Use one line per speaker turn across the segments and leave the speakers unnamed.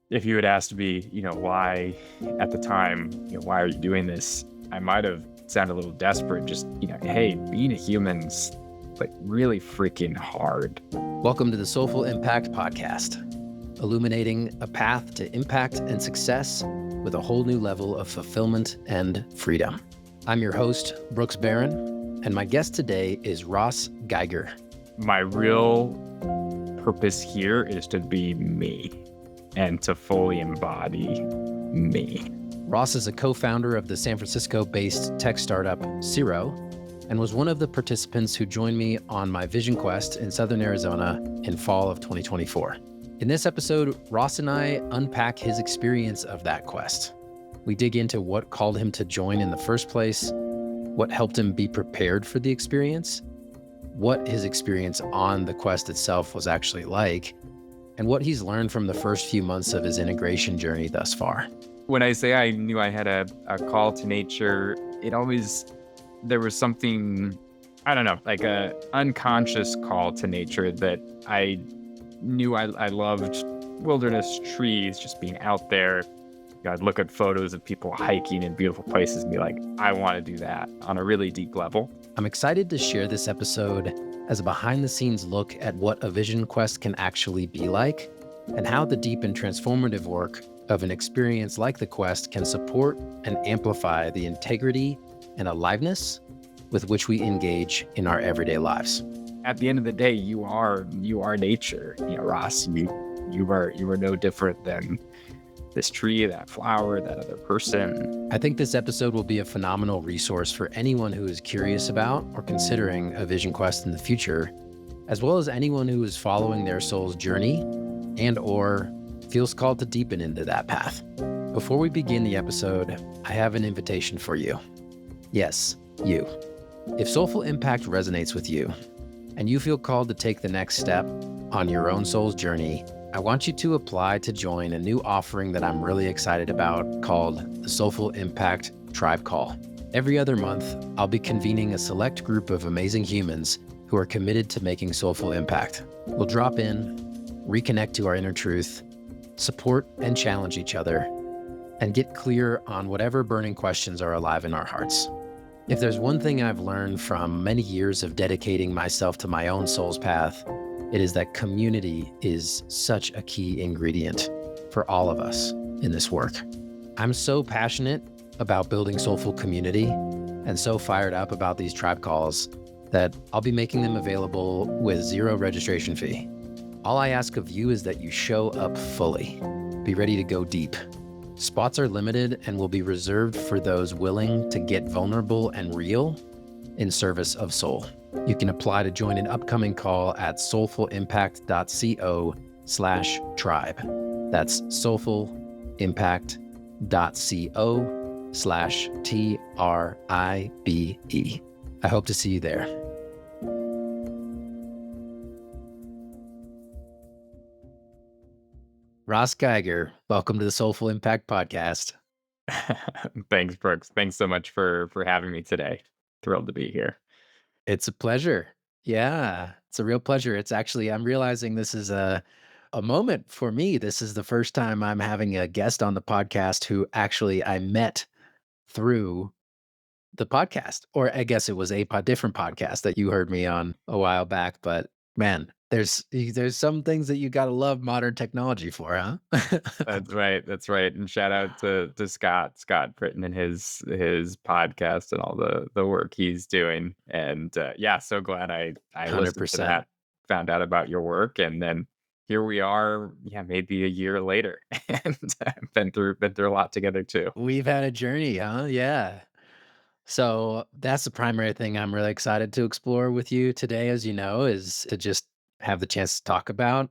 If you had asked me, why at the time, why are you doing this? I might have sounded a little desperate. Just, hey, being a human's like really freaking hard.
Welcome to the Soulful Impact Podcast, illuminating a path to impact and success with a whole new level of fulfillment and freedom. I'm your host, Brooks Barron, and my guest today is Ross Geiger.
My real purpose here is to be me and to fully embody me.
Ross is a co-founder of the San Francisco-based tech startup Zero, and was one of the participants who joined me on my vision quest in Southern Arizona in fall of 2024. In this episode, Ross and I unpack his experience of that quest. We dig into what called him to join in the first place, what helped him be prepared for the experience, what his experience on the quest itself was actually like, and what he's learned from the first few months of his integration journey thus far.
When I say I knew I had a call to nature, there was something, I don't know, like a unconscious call to nature that I knew I loved wilderness, trees, just being out there. I'd look at photos of people hiking in beautiful places and be like, I want to do that on a really deep level.
I'm excited to share this episode as a behind-the-scenes look at what a vision quest can actually be like, and how the deep and transformative work of an experience like the quest can support and amplify the integrity and aliveness with which we engage in our everyday lives.
At the end of the day, you are nature. Ross, you are no different than this tree, that flower, that other person.
I think this episode will be a phenomenal resource for anyone who is curious about or considering a vision quest in the future, as well as anyone who is following their soul's journey and or feels called to deepen into that path. Before we begin the episode, I have an invitation for you. Yes, you. If Soulful Impact resonates with you, and you feel called to take the next step on your own soul's journey, I want you to apply to join a new offering that I'm really excited about called the Soulful Impact Tribe Call. Every other month, I'll be convening a select group of amazing humans who are committed to making soulful impact. We'll drop in, reconnect to our inner truth, support and challenge each other, and get clear on whatever burning questions are alive in our hearts. If there's one thing I've learned from many years of dedicating myself to my own soul's path, it is that community is such a key ingredient for all of us in this work. I'm so passionate about building soulful community and so fired up about these tribe calls that I'll be making them available with zero registration fee. All I ask of you is that you show up fully. Be ready to go deep. Spots are limited and will be reserved for those willing to get vulnerable and real in service of soul. You can apply to join an upcoming call at soulfulimpact.co/tribe. That's soulfulimpact.co/TRIBE. I hope to see you there. Ross Geiger, welcome to the Soulful Impact Podcast.
Thanks, Brooks. Thanks so much for having me today. Thrilled to be here.
It's a pleasure. Yeah, it's a real pleasure. It's actually, I'm realizing this is a moment for me. This is the first time I'm having a guest on the podcast who actually I met through the podcast, or I guess it was a different podcast that you heard me on a while back. But man, there's some things that you got to love modern technology for, huh?
That's right. That's right. And shout out to Scott Britton and his podcast and all the work he's doing. And yeah, so glad I listened to
100%.
that, found out about your work, and then here we are. Yeah, maybe a year later, and been through a lot together too.
We've had a journey, huh? Yeah. So that's the primary thing I'm really excited to explore with you today, as you know, is to just have the chance to talk about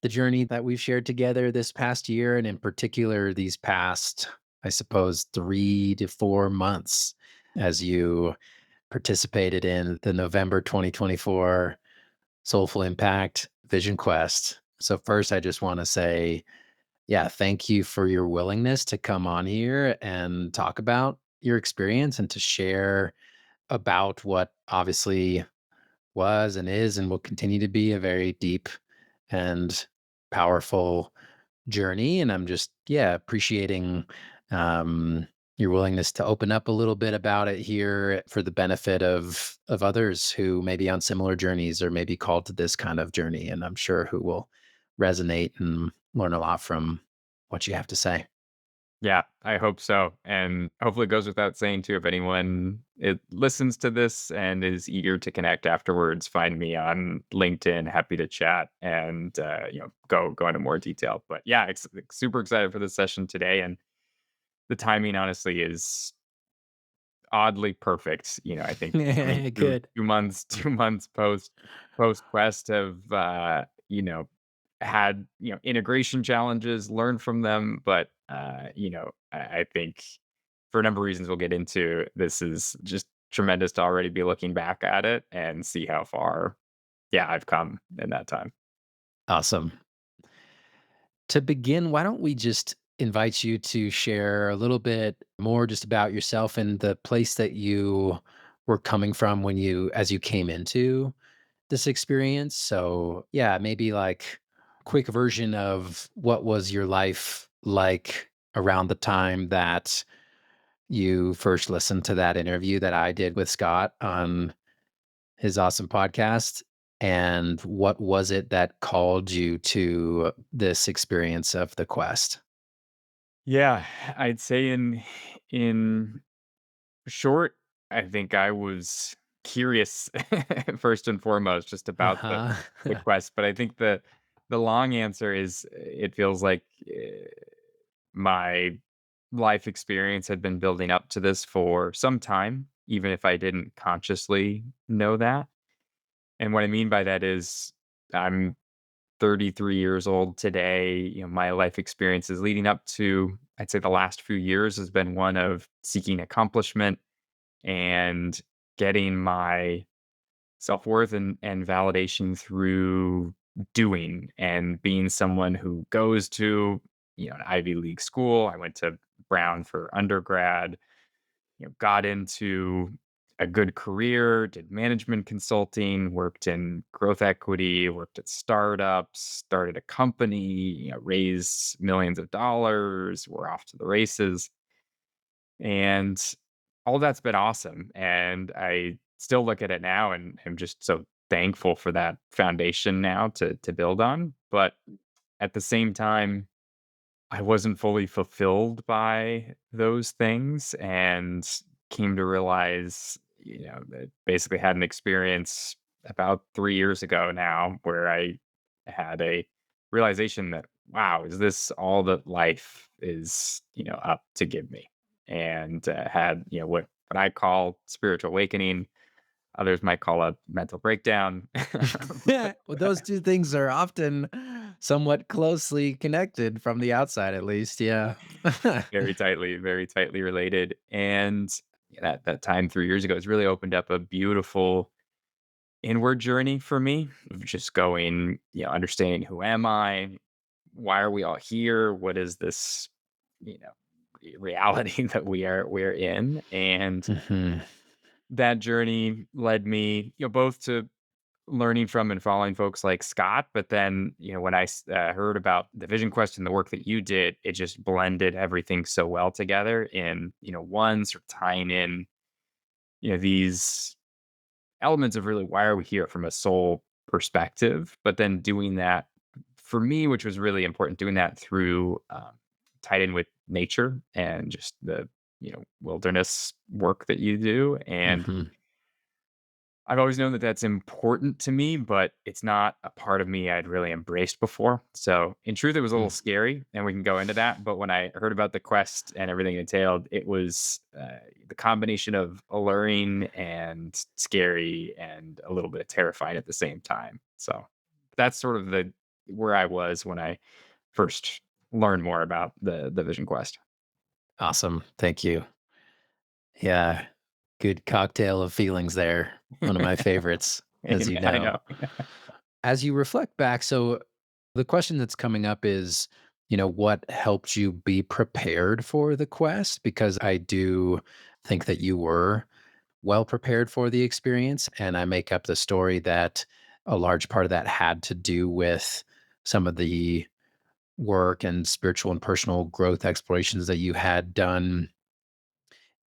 the journey that we've shared together this past year, and in particular, these past, I suppose, 3 to 4 months as you participated in the November 2024 Soulful Impact Vision Quest. So first, I just want to say, yeah, thank you for your willingness to come on here and talk about your experience and to share about what obviously was and is and will continue to be a very deep and powerful journey. And I'm just, yeah, appreciating um, your willingness to open up a little bit about it here for the benefit of others who may be on similar journeys or may be called to this kind of journey. And I'm sure who will resonate and learn a lot from what you have to say.
Yeah, I hope so, and hopefully it goes without saying too, if anyone it listens to this and is eager to connect afterwards, find me on LinkedIn, happy to chat and, go into more detail. But yeah, super excited for this session today, and the timing honestly is oddly perfect. I think for me, 2
Good.
2 months 2 months post Quest have, had, integration challenges, learned from them, but, I think for a number of reasons we'll get into, this is just tremendous to already be looking back at it and see how far, yeah, I've come in that time.
Awesome. To begin, why don't we just invite you to share a little bit more just about yourself and the place that you were coming from as you came into this experience? So, yeah, maybe like quick version of what was your life like around the time that you first listened to that interview that I did with Scott on his awesome podcast. And what was it that called you to this experience of the quest?
Yeah, I'd say in short, I think I was curious first and foremost just about the
Uh-huh.
quest, but I think the long answer is it feels like my life experience had been building up to this for some time, even if I didn't consciously know that. And what I mean by that is I'm 33 years old today. My life experiences leading up to, I'd say the last few years has been one of seeking accomplishment and getting my self-worth and validation through doing and being someone who goes to, an Ivy League school. I went to Brown for undergrad, got into a good career, did management consulting, worked in growth equity, worked at startups, started a company, raised millions of dollars, we're off to the races. And all that's been awesome. And I still look at it now and am just so thankful for that foundation now to build on. But at the same time, I wasn't fully fulfilled by those things and came to realize, that basically had an experience about 3 years ago now where I had a realization that, wow, is this all that life is, up to give me? And had, what I call spiritual awakening. Others might call a mental breakdown.
Well, those two things are often somewhat closely connected from the outside, at least. Yeah.
Very tightly related. And that time 3 years ago has really opened up a beautiful inward journey for me of just going, understanding who am I? Why are we all here? What is this, you know, reality that we're in? And
Mhm.
that journey led me, both to learning from and following folks like Scott. But then, when I heard about the Vision Quest and the work that you did, it just blended everything so well together in, one sort of tying in, these elements of really why are we here from a soul perspective, but then doing that for me, which was really important, doing that through tied in with nature and just the, wilderness work that you do. And
Mhm.
I've always known that that's important to me, but it's not a part of me I'd really embraced before. So, in truth, it was a little
Mm.
scary, and we can go into that. But when I heard about the quest and everything it entailed, it was the combination of alluring and scary and a little bit terrifying at the same time. So, that's sort of the where I was when I first learned more about the Vision Quest.
Awesome. Thank you. Yeah. Good cocktail of feelings there. One of my favorites, as you
I
know.
know.
As you reflect back, so the question that's coming up is, what helped you be prepared for the quest? Because I do think that you were well prepared for the experience. And I make up the story that a large part of that had to do with some of the work and spiritual and personal growth explorations that you had done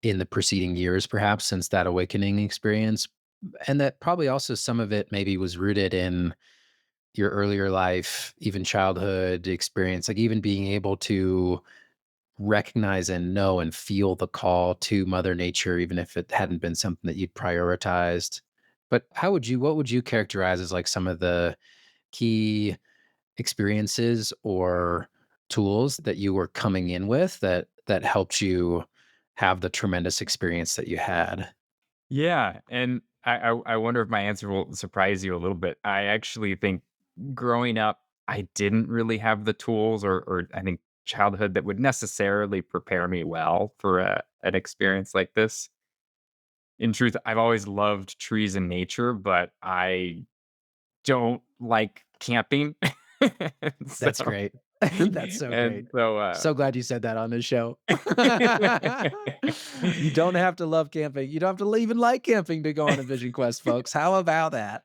in the preceding years, perhaps since that awakening experience. And that probably also some of it maybe was rooted in your earlier life, even childhood experience, like even being able to recognize and know and feel the call to Mother Nature, even if it hadn't been something that you'd prioritized. But what would you characterize as like some of the key experiences or tools that you were coming in with that helped you have the tremendous experience that you had?
Yeah, and I wonder if my answer will surprise you a little bit. I actually think growing up, I didn't really have the tools or I think childhood that would necessarily prepare me well for an experience like this. In truth, I've always loved trees and nature, but I don't like camping. And so
That's great. That's so great.
and so,
So glad you said that on this show. You don't have to love camping. You don't have to even like camping to go on a vision quest, folks. How about that?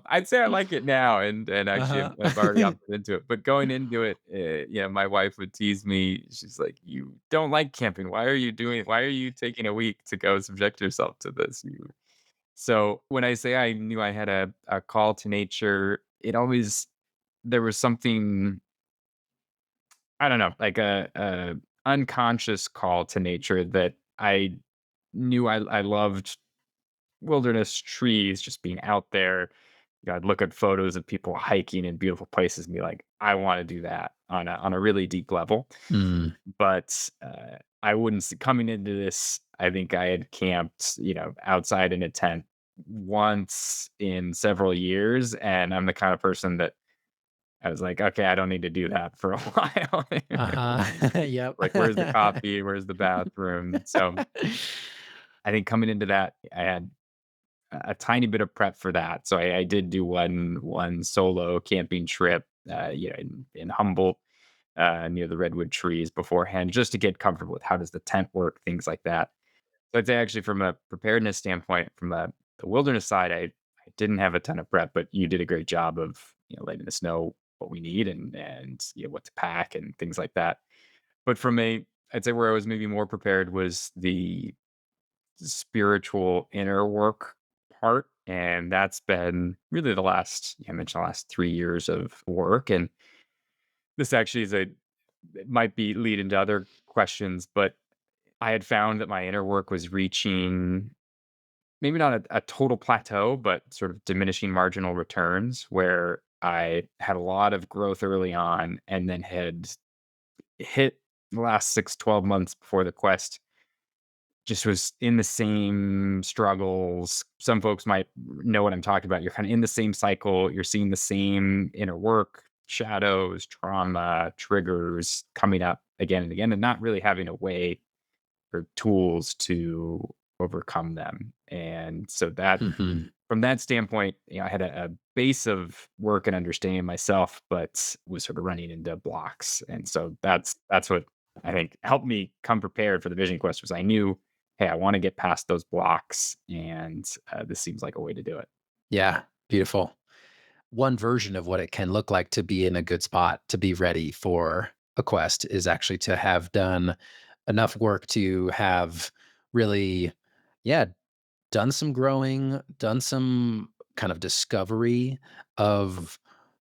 I'd say I like it now, and actually
Uh-huh.
I've already opted into it. But going into it, my wife would tease me. She's like, "You don't like camping. Why are you doing? Why are you taking a week to go subject yourself to this?" So when I say I knew I had a call to nature, it always there was something I don't know, like a unconscious call to nature that I knew I loved wilderness trees, just being out there. I'd look at photos of people hiking in beautiful places and be like, I want to do that on a really deep level.
Mm,
But I wouldn't see coming into this. I think I had camped, outside in a tent once in several years, and I'm the kind of person that I was like, okay, I don't need to do that for a while.
uh-huh.
Like, where's the
Yep.
coffee? Where's the bathroom? So I think coming into that, I had a tiny bit of prep for that. So I did do one solo camping trip, in Humboldt, near the redwood trees beforehand, just to get comfortable with how does the tent work, things like that. So I'd say actually from a preparedness standpoint, from the wilderness side, I didn't have a ton of prep, but you did a great job of letting us know what we need and what to pack and things like that. But from a I'd say where I was maybe more prepared was the spiritual inner work part. And that's been really I mentioned the last 3 years of work. And this actually it might be lead into other questions, but I had found that my inner work was reaching maybe not a total plateau, but sort of diminishing marginal returns where I had a lot of growth early on and then had hit the last 6-12 months before the quest just was in the same struggles. Some folks might know what I'm talking about. You're kind of in the same cycle. You're seeing the same inner work, shadows, trauma, triggers coming up again and again, and not really having a way or tools to overcome them. And so that
Mhm.
from that standpoint, I had a base of work and understanding myself, but was sort of running into blocks. And so that's what I think helped me come prepared for the vision quest was I knew, hey, I want to get past those blocks, and this seems like a way to do it.
Yeah, beautiful. One version of what it can look like to be in a good spot, to be ready for a quest is actually to have done enough work to have really, yeah, done some growing, done some kind of discovery of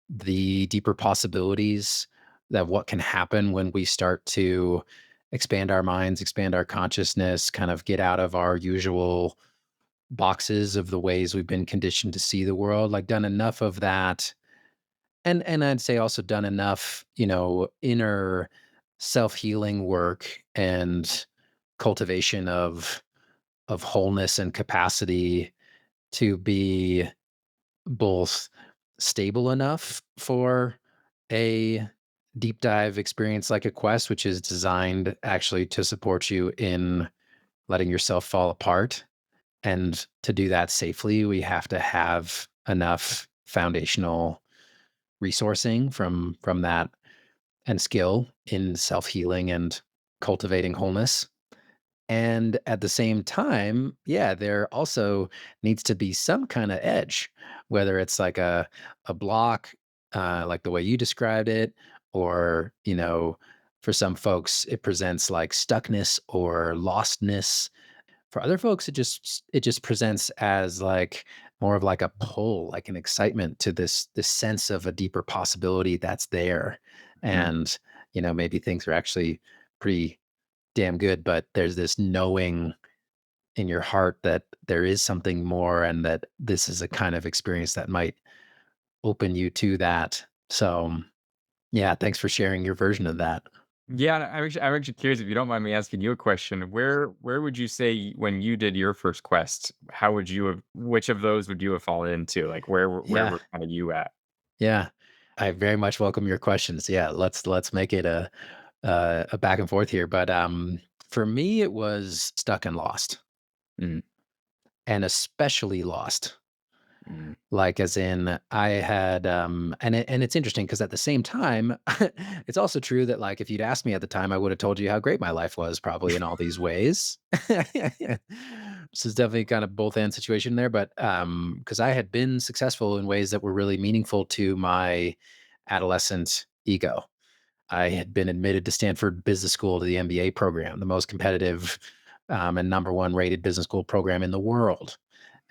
the deeper possibilities that what can happen when we start to expand our minds, expand our consciousness, kind of get out of our usual boxes of the ways we've been conditioned to see the world, like done enough of that. And I'd say also done enough, inner self-healing work and cultivation of wholeness and capacity to be both stable enough for a deep dive experience like a quest, which is designed actually to support you in letting yourself fall apart. And to do that safely, we have to have enough foundational resourcing from that and skill in self-healing and cultivating wholeness. And at the same time, yeah, there also needs to be some kind of edge, whether it's like a block like the way you described it, or, for some folks, it presents like stuckness or lostness. For other folks, it just presents as like more of like a pull, like an excitement to this sense of a deeper possibility that's there.
Mhm.
And, maybe things are actually pretty damn good, but there's this knowing in your heart that there is something more and that this is a kind of experience that might open you to that. So, yeah, thanks for sharing your version of that.
Yeah, and I'm actually curious if you don't mind me asking you a question. Where would you say when you did your first quest, how would you have which of those would you have fallen into? Like where
Yeah.
were kind of you at?
Yeah. I very much welcome your questions. Yeah, let's make it a back and forth here. But for me, it was stuck and lost,
Mm,
and especially lost.
mm,
Like, as in, I had, and it's interesting because at the same time, it's also true that, like, if you'd asked me at the time, I would have told you how great my life was, probably in all these ways. This is definitely kind of both end situation there, but because I had been successful in ways that were really meaningful to my adolescent ego. I had been admitted to Stanford Business School to the MBA program, the most competitive and number one rated business school program in the world.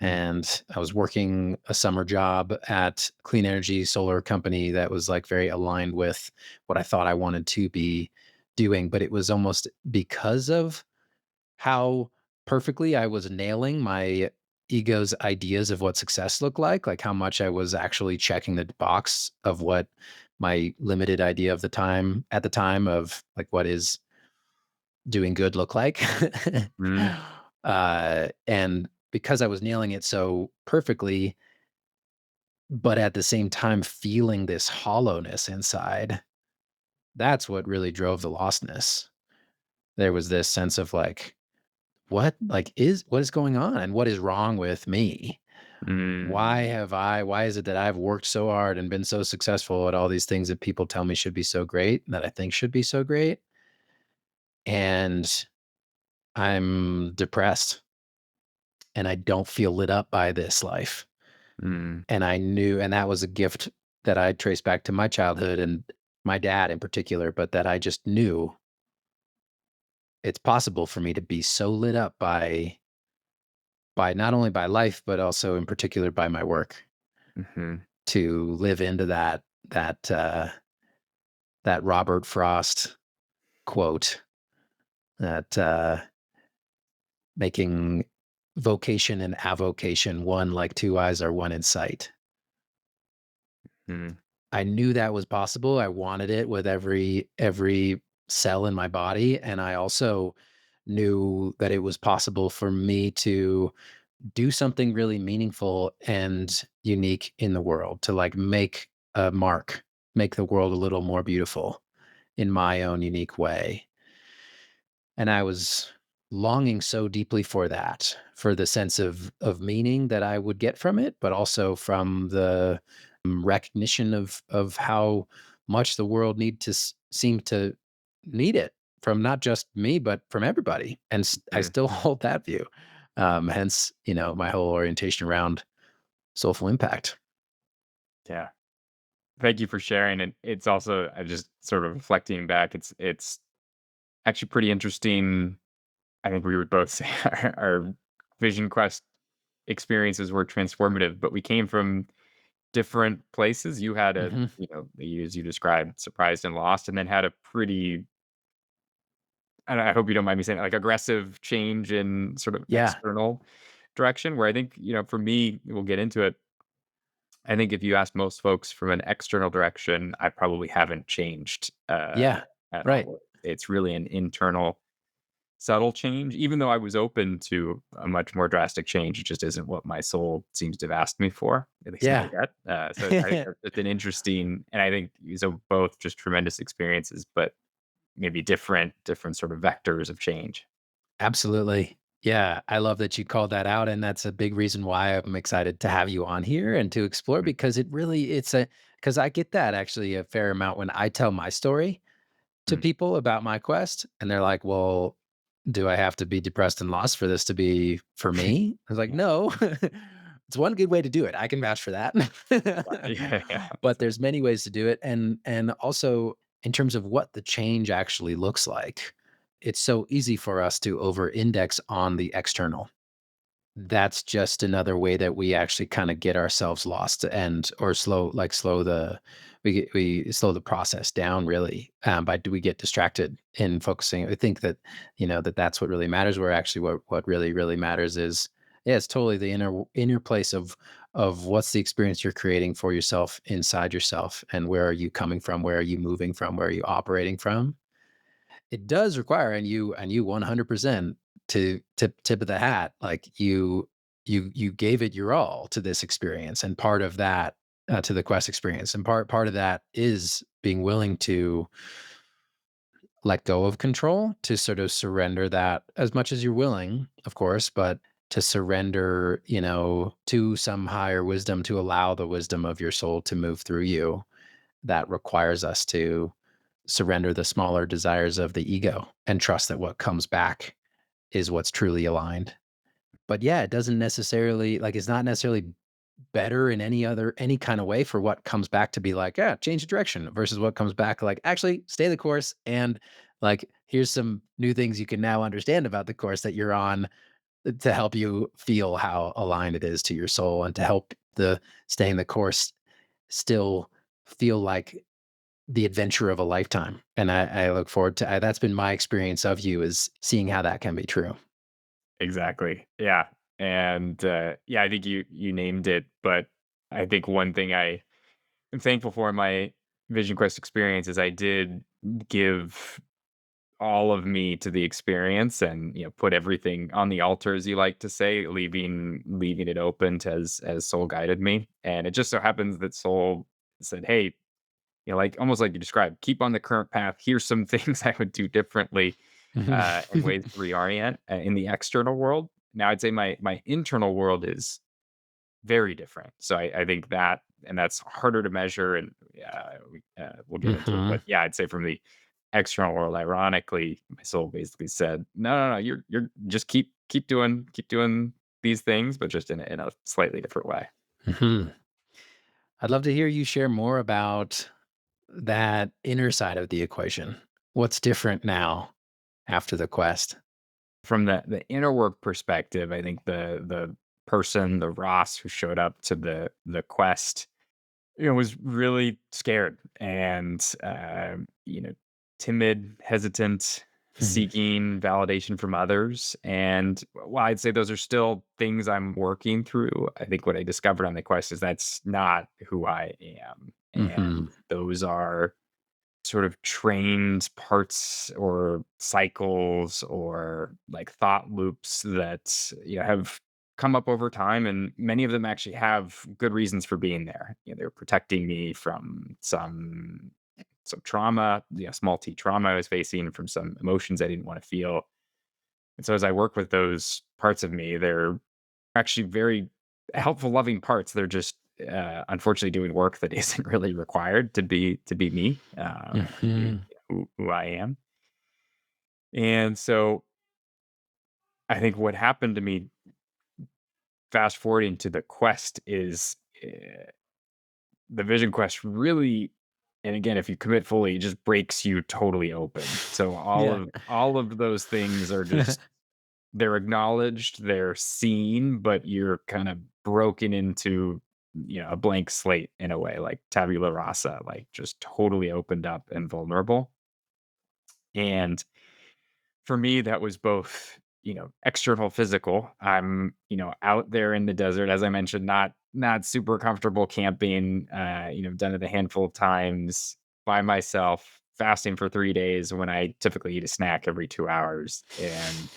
mm,
And I was working a summer job at clean energy solar company that was like very aligned with what I thought I wanted to be doing. But it was almost because of how perfectly I was nailing my ego's ideas of what success looked like how much I was actually checking the box of what my limited idea of the time at the time of like what is doing good look like.
mm,
And because I was nailing it so perfectly, but at the same time feeling this hollowness inside, that's what really drove the lostness. There was this sense of like, what is going on and what is wrong with me?
mm,
Why is it that I've worked so hard and been so successful at all these things that people tell me should be so great, that I think should be so great? And I'm depressed and I don't feel lit up by this life.
mm,
And I knew, and that was a gift that I traced back to my childhood and my dad in particular, but that I just knew it's possible for me to be so lit up by not only by life, but also in particular by my work,
mhm,
to live into that Robert Frost quote that making vocation and avocation one like two eyes are one in sight.
mm,
I knew that was possible. I wanted it with every cell in my body, and I also knew that it was possible for me to do something really meaningful and unique in the world, to like make a mark, make the world a little more beautiful in my own unique way. And I was longing so deeply for that, for the sense of meaning that I would get from it, but also from the recognition of how much the world seem to need it from not just me, but from everybody. And I
mm.
still hold that view. Hence, my whole orientation around soulful impact.
Yeah. Thank you for sharing. And it's also I just sort of reflecting back, it's actually pretty interesting. I think we would both say our Vision Quest experiences were transformative, but we came from different places. You had a,
Hmm.
as you described, surprised and lost, and then had a pretty, and I hope you don't mind me saying, like aggressive change in sort of
Yeah,
external direction. Where I think, for me, we'll get into it. I think if you ask most folks from an external direction, I probably haven't changed
yeah,
at
right,
all. It's really an internal subtle change, even though I was open to a much more drastic change. It just isn't what my soul seems to have asked me for, at least not
yeah,
yet. So I think it's been interesting, and I think these are both just tremendous experiences, but maybe different sort of vectors of change.
absolutely. Yeah, I love that you called that out, and that's a big reason why I'm excited to have you on here and to explore
Mm,
because it's a because I get that actually a fair amount when I tell my story to
mm,
people about my quest, and they're like, "Well, do I have to be depressed and lost for this to be for me?" I was like,
yeah,
"No." It's one good way to do it. I can vouch for that.
Yeah, yeah.
But there's many ways to do it, and also in terms of what the change actually looks like, it's so easy for us to over-index on the external. That's just another way that we actually kinda get ourselves lost and or slow the we slow the process down really, by do we get distracted in focusing. I think that, that's what really matters, where actually what really matters is, yeah, it's totally the inner place of what's the experience you're creating for yourself inside yourself, and where are you coming from, where are you moving from, where are you operating from? It does require, and you 100% to tip of the hat, like, you gave it your all to this experience, and part of that, to the quest experience, and part of that is being willing to let go of control, to sort of surrender that as much as you're willing, of course, but to surrender, to some higher wisdom, to allow the wisdom of your soul to move through you. That requires us to surrender the smaller desires of the ego and trust that what comes back is what's truly aligned. But yeah, it doesn't necessarily, like, it's not necessarily better in any kind of way for what comes back to be like, yeah, change the direction, versus what comes back like, actually stay the course, and like, here's some new things you can now understand about the course that you're on, to help you feel how aligned it is to your soul, and to help the staying the course still feel like the adventure of a lifetime. And I look forward to that's been my experience of you, is seeing how that can be true.
Exactly. Yeah. And yeah, I think you named it. But I think one thing I am thankful for in my Vision Quest experience is I did give all of me to the experience, and put everything on the altar, as you like to say, leaving it open to as soul guided me. And it just so happens that soul said, hey, like almost like you described, keep on the current path. Here's some things I would do differently, and ways to reorient in the external world. Now, I'd say my internal world is very different. So I think that, and that's harder to measure, and we'll get into it.
Mhm.
But yeah, I'd say from the external world, ironically, my soul basically said, no, no, no, you're just keep doing these things, but just in a slightly different way.
Mhm. I'd love to hear you share more about that inner side of the equation. What's different now after the quest?
From the inner work perspective, I think the person, the Ross who showed up to the quest, was really scared and timid, hesitant,
Mhm.
seeking validation from others. And while I'd say those are still things I'm working through, I think what I discovered on the quest is that's not who I am. And
Mhm.
those are sort of trained parts or cycles or like thought loops that have come up over time, and many of them actually have good reasons for being there. They're protecting me from some trauma, small t trauma I was facing, from some emotions I didn't want to feel. And so as I work with those parts of me, they're actually very helpful, loving parts. They're just unfortunately doing work that isn't really required to be me, and to be
Mhm.
who I am. And so I think what happened to me, fast forwarding to the quest, is the Vision Quest really, and again, if you commit fully, it just breaks you totally open. So all
Yeah.
of all of those things are just, they're acknowledged, they're seen, but you're kind of broken into, a blank slate in a way, like tabula rasa, like just totally opened up and vulnerable. And for me, that was both, external physical. I'm, out there in the desert, as I mentioned, not super comfortable camping. Done it a handful of times by myself, fasting for 3 days when I typically eat a snack every 2 hours. And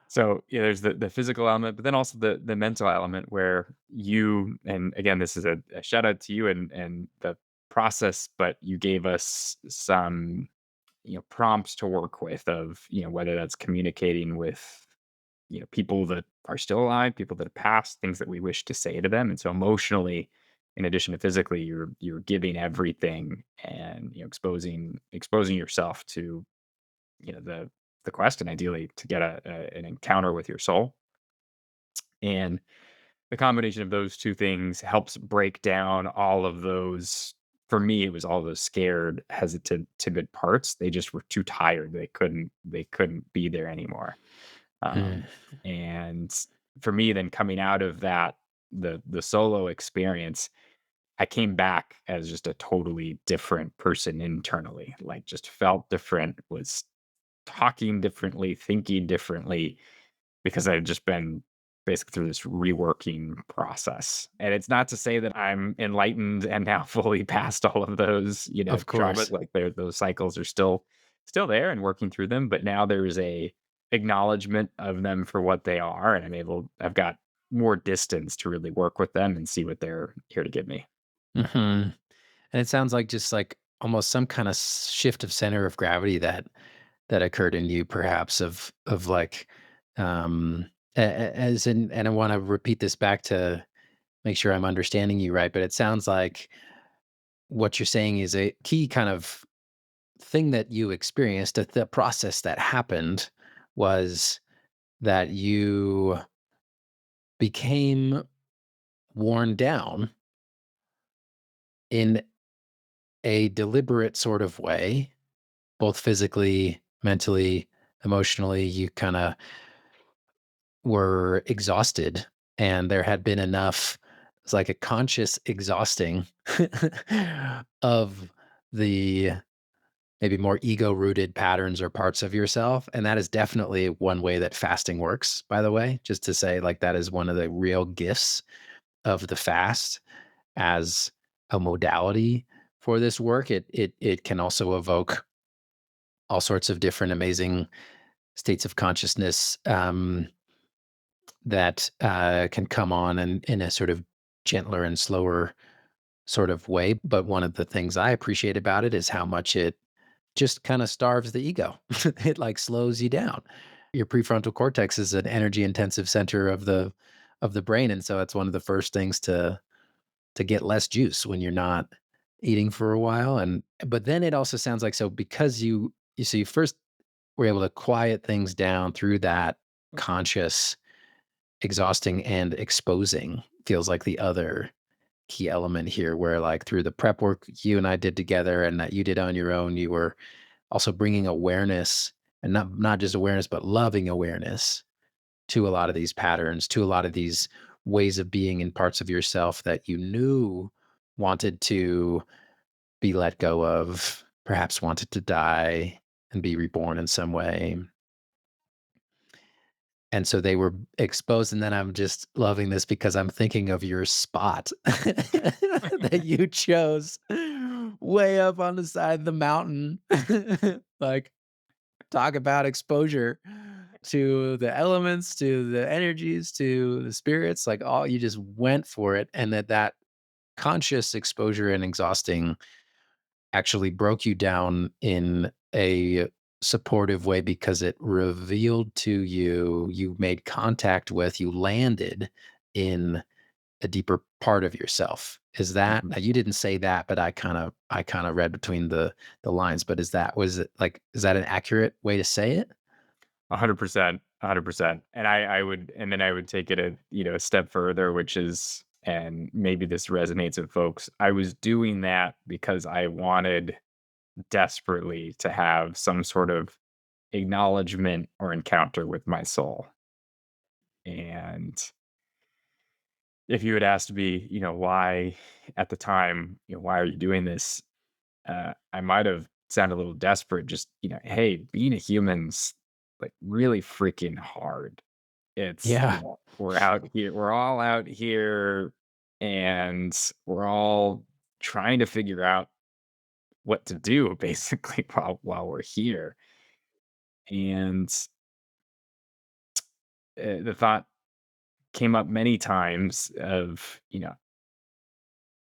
so yeah, there's the physical element, but then also the mental element, where you, and again, this is a shout out to you and the process, but you gave us some prompts to work with, of whether that's communicating with people that are still alive, people that have passed, things that we wish to say to them. And so emotionally, in addition to physically, you're giving everything, and exposing yourself to the quest, and ideally to get an encounter with your soul. And the combination of those 2 things helps break down all of those. For me, it was all those scared, hesitant, timid parts. They just were too tired. They couldn't be there anymore.
Mm.
And for me, then coming out of that, the solo experience, I came back as just a totally different person internally, like, just felt different, was talking differently, thinking differently, because I had just been basically through this reworking process. And it's not to say that I'm enlightened and now fully past all of those,
Of
traumas.
course.
Like, those cycles are still there and working through them, but now there's a acknowledgement of them for what they are, and I've got more distance to really work with them and see what they're here to give me.
Mhm. And it sounds like just like almost some kind of shift of center of gravity that occurred in you, perhaps of like, as in, and I want to repeat this back to make sure I'm understanding you right. But it sounds like what you're saying is a key kind of thing that you experienced, that the process that happened was that you became worn down in a deliberate sort of way, both physically, mentally, emotionally. You kind of were exhausted, and there had been enough, it's like a conscious exhausting of the maybe more ego rooted patterns or parts of yourself. And that is definitely one way that fasting works, by the way, just to say, like, that is one of the real gifts of the fast as a modality for this work. It can also evoke all sorts of different amazing states of consciousness, that can come on and in a sort of gentler and slower sort of way. But one of the things I appreciate about it is how much it just kind of starves the ego. It like slows you down. Your prefrontal cortex is an energy intensive center of the brain, and so it's one of the first things to get less juice when you're not eating for a while. And but then it also sounds like, so because you first were able to quiet things down through that conscious exhausting and exposing, feels like the other key element here, where like through the prep work you and I did together and that you did on your own, you were also bringing awareness, and not just awareness, but loving awareness to a lot of these patterns, to a lot of these ways of being in parts of yourself that you knew wanted to be let go of, perhaps wanted to die and be reborn in some way. And so they were exposed, and then I'm just loving this because I'm thinking of your spot that you chose way up on the side of the mountain. Like, talk about exposure to the elements, to the energies, to the spirits, like, all you just went for it, and that conscious exposure and exhausting actually broke you down in a supportive way because it revealed to you, you made contact with, you landed in a deeper part of yourself. Is that,
Mhm.
now you didn't say that, but I kind of read between the lines, but was it like, is that an accurate way to say it?
100%, 100%. And then I would take it a step further, which is, and maybe this resonates with folks. I was doing that because I wanted desperately to have some sort of acknowledgement or encounter with my soul. And if you had asked me, why at the time, why are you doing this? I might have sounded a little desperate. Just, hey, being a human's like really freaking hard. It's,
Yeah.
we're out here, we're all out here, and we're all trying to figure out what to do basically while we're here. And the thought came up many times of,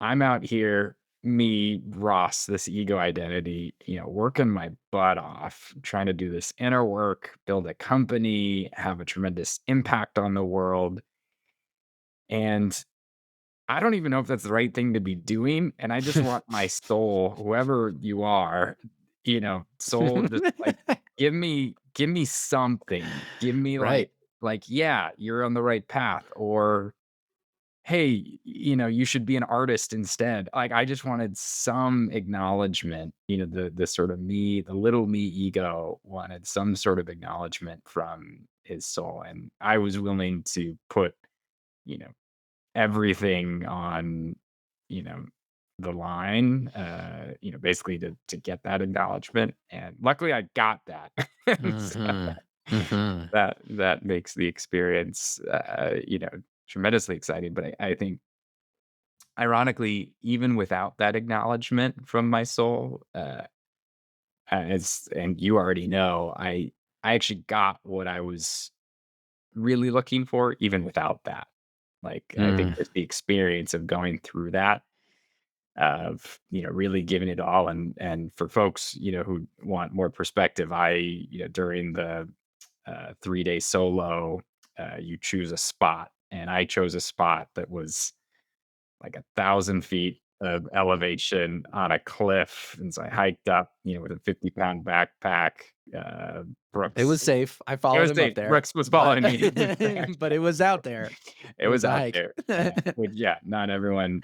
I'm out here, me, Ross, this ego identity, working my butt off, trying to do this inner work, build a company, have a tremendous impact on the world. And I don't even know if that's the right thing to be doing. And I just want my soul, whoever you are, soul, just like give me something. Give me like
Right.
like, yeah, you're on the right path, or hey, you should be an artist instead. Like, I just wanted some acknowledgement, the sort of me, the little me ego wanted some sort of acknowledgement from his soul. And I was willing to put, you know, everything on, you know, the line, basically to get that acknowledgement. And luckily I got that. So
Hmm. Hmm.
that makes the experience, tremendously exciting. But I think, ironically, even without that acknowledgement from my soul, as and you already know, I actually got what I was really looking for even without that. Like, I think
Mm.
just the experience of going through that, of, really giving it all. And for folks, who want more perspective, during the 3-day solo, you choose a spot, and I chose a spot that was like 1,000 feet of elevation on a cliff. And so I hiked up, with a 50-pound backpack.
It was
Brooks,
safe. I
it
followed
was
him
safe.
up there,
Brooks was
but
following me. Exactly.
but it was out there.
It
It was
was
a
out
hike.
there. Which, yeah, not everyone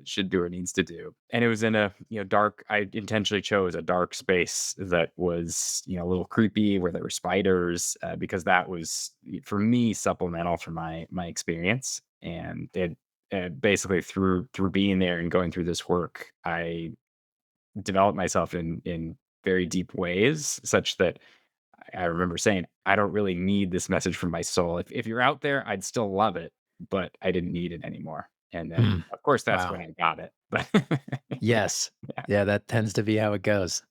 should do or needs to do. And it was in a, dark. I intentionally chose a dark space that was, a little creepy, where there were spiders, because that was, for me, supplemental for my experience. And it, basically, through being there and going through this work, I developed myself in very deep ways, such that I remember saying, "I don't really need this message from my soul. If you're out there, I'd still love it, but I didn't need it anymore." And then,
Mm.
of course, that's
Wow.
when I got it. But yeah,
Yes.
yeah.
Yeah, that tends to be how it goes.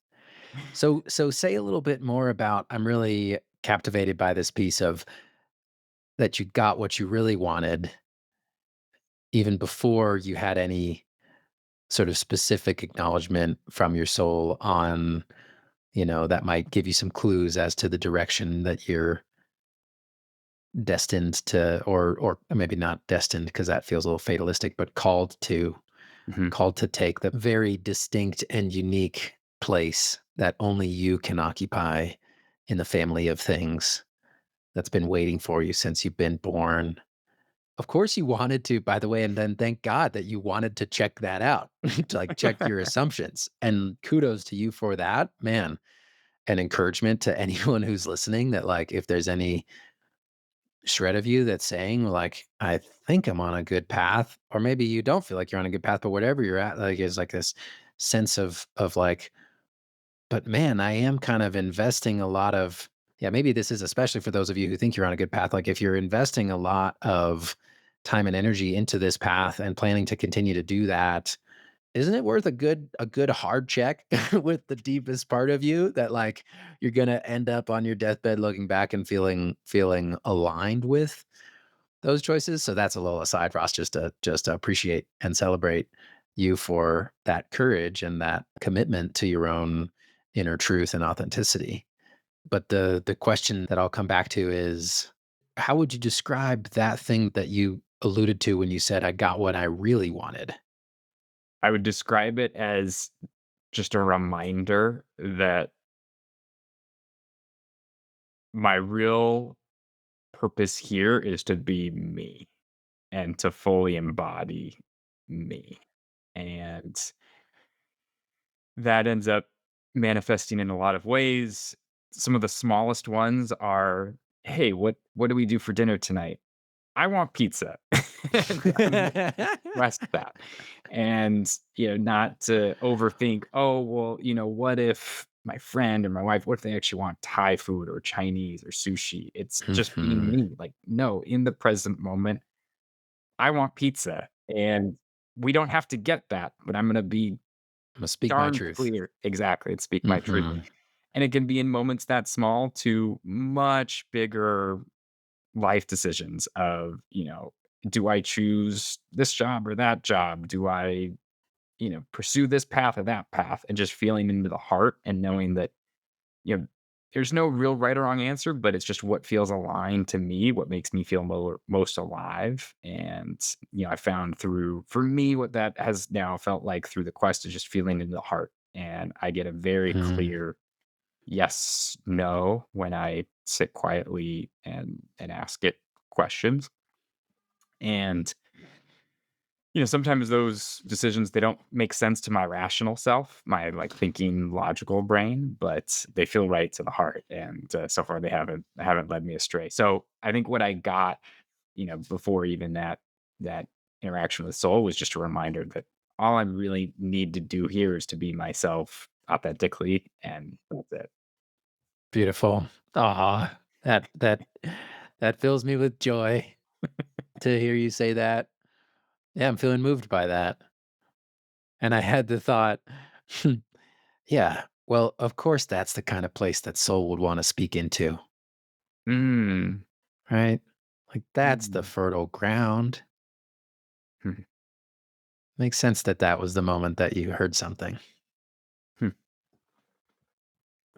So say a little bit more about, I'm really captivated by this piece of that you got what you really wanted even before you had any sort of specific acknowledgement from your soul on, that might give you some clues as to the direction that you're destined to, or maybe not destined because that feels a little fatalistic, but
Mhm.
called to take the very distinct and unique place that only you can occupy in the family of things that's been waiting for you since you've been born. Of course you wanted to, by the way, and then thank God that you wanted to check that out, to like check your assumptions. And kudos to you for that, man. And encouragement to anyone who's listening that, like, if there's any shred of you that's saying, like, I think I'm on a good path, or maybe you don't feel like you're on a good path, but whatever you're at, like, is like this sense of like, but man, I am kind of investing a lot of, yeah, maybe this is especially for those of you who think you're on a good path. Like, if you're investing a lot of time and energy into this path and planning to continue to do that, isn't it worth a good hard check with the deepest part of you that, like, you're gonna end up on your deathbed looking back and feeling aligned with those choices? So that's a little aside for us, just to appreciate and celebrate you for that courage and that commitment to your own inner truth and authenticity. But the question that I'll come back to is, how would you describe that thing that you alluded to when you said, I got what I really wanted?
I would describe it as just a reminder that my real purpose here is to be me and to fully embody me. And that ends up manifesting in a lot of ways. Some of the smallest ones are, "Hey, what do we do for dinner tonight?" "I want pizza." And I'm gonna request that. And, not to overthink, "Oh, well, what if my friend or my wife, what if they actually want Thai food or Chinese or sushi?" It's just being
Mhm.
me. Like, no, in the present moment, I want pizza, and we don't have to get that, but I'm gonna be
Imma speak my
darn
truth.
clear, exactly, and speak my truth.
Mhm.
And it can be in moments that small to much bigger life decisions of, do I choose this job or that job? Do I, pursue this path or that path? And just feeling into the heart and knowing that, you know, there's no real right or wrong answer, but it's just what feels aligned to me, what makes me feel most alive. And, I found through, for me, what that has now felt like through the quest is just feeling into the heart. And I get a very
Mm.
clear yes, no when I sit quietly and ask it questions. And sometimes those decisions, they don't make sense to my rational self, my like thinking logical brain, but they feel right to the heart. And so far, they haven't led me astray. So I think what I got, before even that interaction with soul was just a reminder that all I really need to do here is to be myself authentically, and that's it.
Beautiful. Ah, that fills me with joy to hear you say that. Yeah, I'm feeling moved by that. And I had the thought, yeah, well, of course, that's the kind of place that soul would want to speak into,
Mm.
right? Like, that's the
Mm.
fertile ground.
Hmm.
Makes sense that that was the moment that you heard something.
Hmm.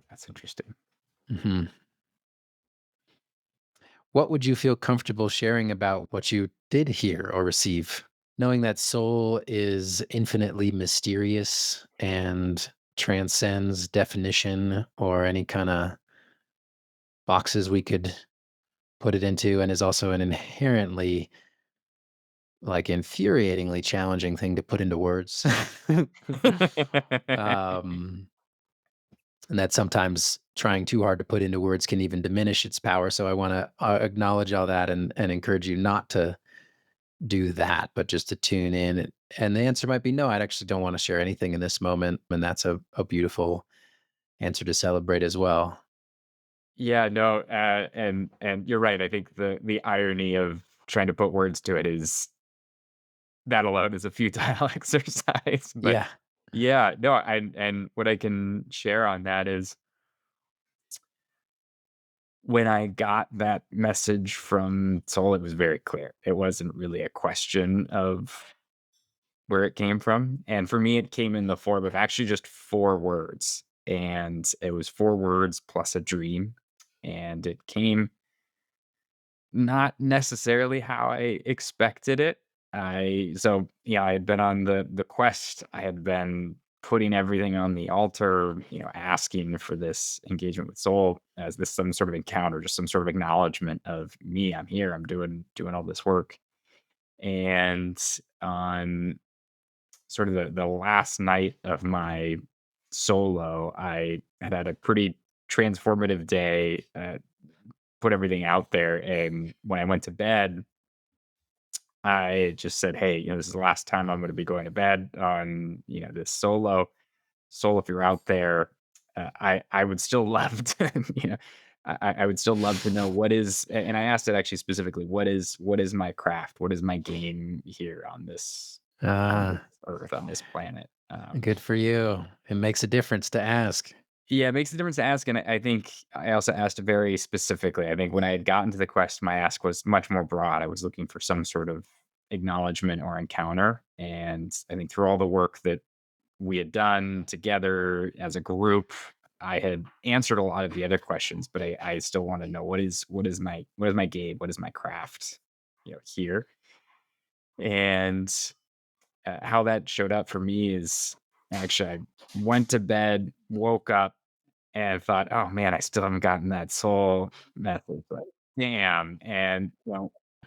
That's interesting.
Mhm. What would you feel comfortable sharing about what you did hear or receive? Knowing that soul is infinitely mysterious and transcends definition or any kind of boxes we could put it into, and is also an inherently, like, infuriatingly challenging thing to put into words. um, and that sometimes trying too hard to put into words can even diminish its power. So I want to acknowledge all that and encourage you not to do that, but just to tune in. And the answer might be no, I actually don't want to share anything in this moment. And that's a beautiful answer to celebrate as well.
Yeah, no, and you're right. I think the irony of trying to put words to it is that alone is a futile exercise. But
Yeah.
yeah, no, and what I can share on that is when I got that message from Soul, it was very clear. It wasn't really a question of where it came from. And for me, it came in the form of actually just 4 words. And it was 4 words plus a dream. And it came not necessarily how I expected it. I had been on the quest. I had been putting everything on the altar, asking for this engagement with soul as this some sort of encounter, just some sort of acknowledgement of me. I'm here. I'm doing all this work. And on sort of the last night of my solo, I had a pretty transformative day. Put everything out there. And when I went to bed, I just said, "Hey, this is the last time I'm going to be going to bed on, this solo. Soul, if you're out there, I would still love to, I would still love to know what is." And I asked it actually specifically, what is my craft? What is my game here on this
Ah,
earth, on this planet?
good for you. It makes a difference to ask.
Yeah, it makes a difference to ask, and I think I also asked very specifically. I think when I had gotten to the quest, my ask was much more broad. I was looking for some sort of acknowledgement or encounter, and I think through all the work that we had done together as a group, I had answered a lot of the other questions, but I still want to know what is my game, what is my craft, here, and how that showed up for me is actually I went to bed, woke up and thought, "Oh, man, I still haven't gotten that soul message, but damn," and,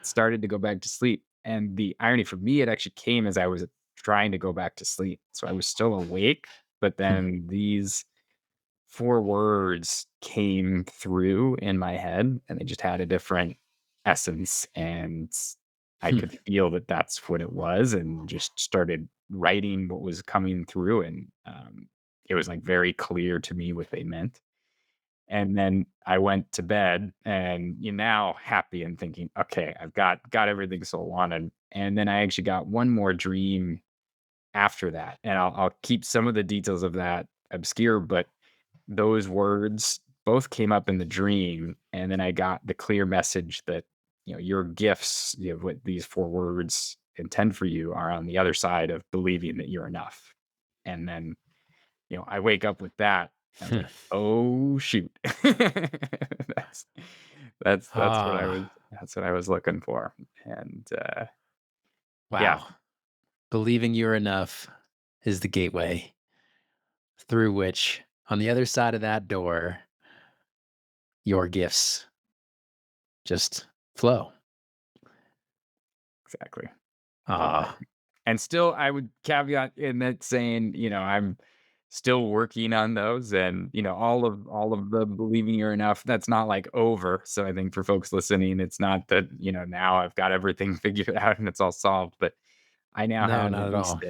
started to go back to sleep, and the irony for me, it actually came as I was trying to go back to sleep, so I was still awake, but
Hmm.
then these 4 words came through in my head, and they just had a different essence, and I
Hmm.
could feel that that's what it was, and just started writing what was coming through, and, it was, like, very clear to me what they meant. And then I went to bed and now happy and thinking, "Okay, I've got everything so wanted." And then I actually got one more dream after that, and I'll keep some of the details of that obscure, but those words both came up in the dream, and then I got the clear message that, your gifts, what these 4 words intend for you are on the other side of believing that you're enough. And then I wake up with that, and I was
Hmm.
like, "Oh, shoot." That's that's what I was
Ah,
that's what I was looking for, and, yeah.
wow. Believing you're enough is the gateway through which on the other side of that door, your gifts just flow.
Exactly. Uh,
Ah,
and still, I would caveat in that saying, I'm still working on those, and all of the believing you're enough. That's not like over. So I think for folks listening, it's not that now I've got everything figured out and it's all solved, but I now
no,
have
not
at
at
least
all.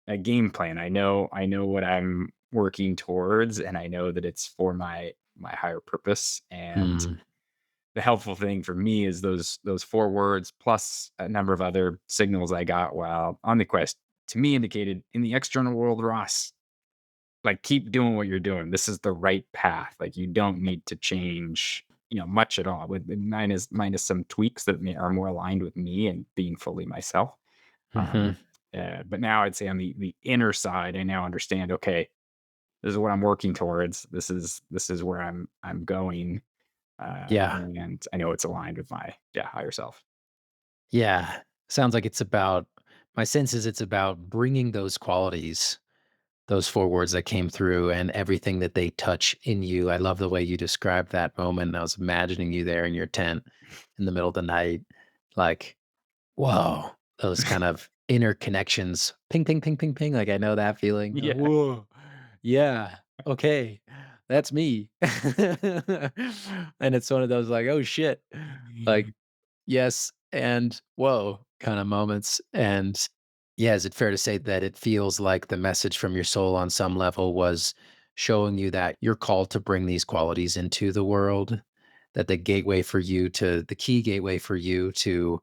a game plan. I know what I'm working towards, and I know that it's for my higher purpose. And
Mm,
the helpful thing for me is those 4 words plus a number of other signals I got while on the quest, to me indicated in the external world, Ross, like, keep doing what you're doing. This is the right path. Like, you don't need to change, much at all. With minus some tweaks that are more aligned with me and being fully myself.
mhm.
Um, but now I'd say on the inner side, I now understand, okay, this is what I'm working towards. This is where I'm going.
Yeah,
And I know it's aligned with my, yeah, higher self.
yeah. Sounds like it's about my sense is it's about bringing those qualities, those 4 words that came through and everything that they touch in you. I love the way you described that moment. I was imagining you there in your tent in the middle of the night, like, whoa, those kind of inner connections. Ping, ping, ping, ping, ping. Like, I know that feeling.
Yeah.
Whoa. Yeah. Okay. That's me. And it's one of those like, oh shit. Like, yes and whoa kind of moments. And yeah, is it fair to say that it feels like the message from your soul on some level was showing you that you're called to bring these qualities into the world? That the key gateway for you to